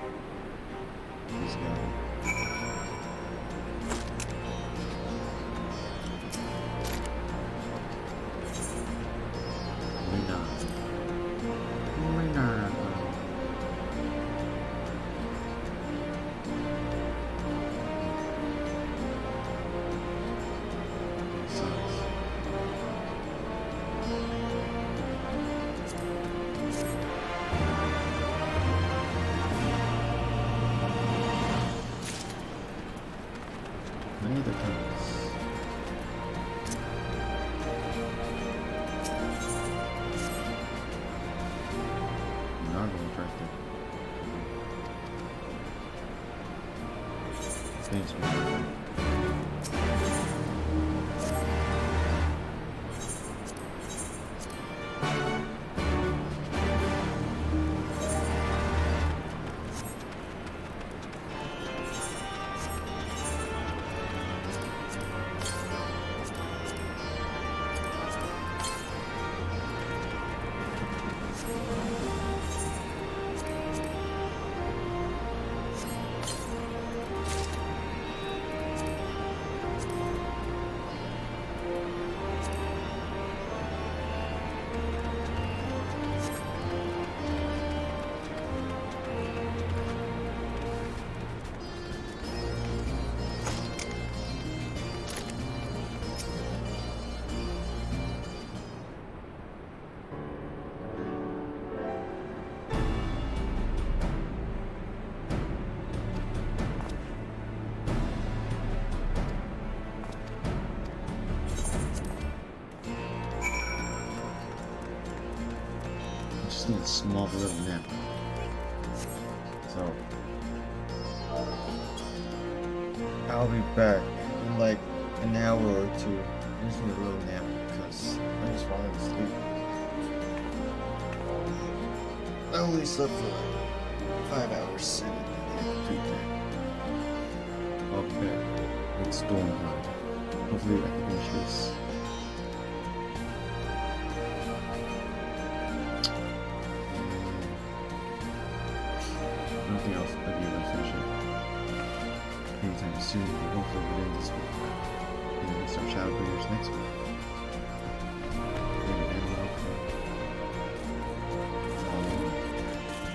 Thanks, man. Need a small little nap. So I'll be back in like an hour or two. I just need a little nap because I'm just falling asleep. I only slept for like 5 hours, 7 I'll be back with Stormblood. Hopefully I can finish this. you know, if you're gonna finish it anytime soon. Hopefully within this week. And we can start Shadowbringers next week.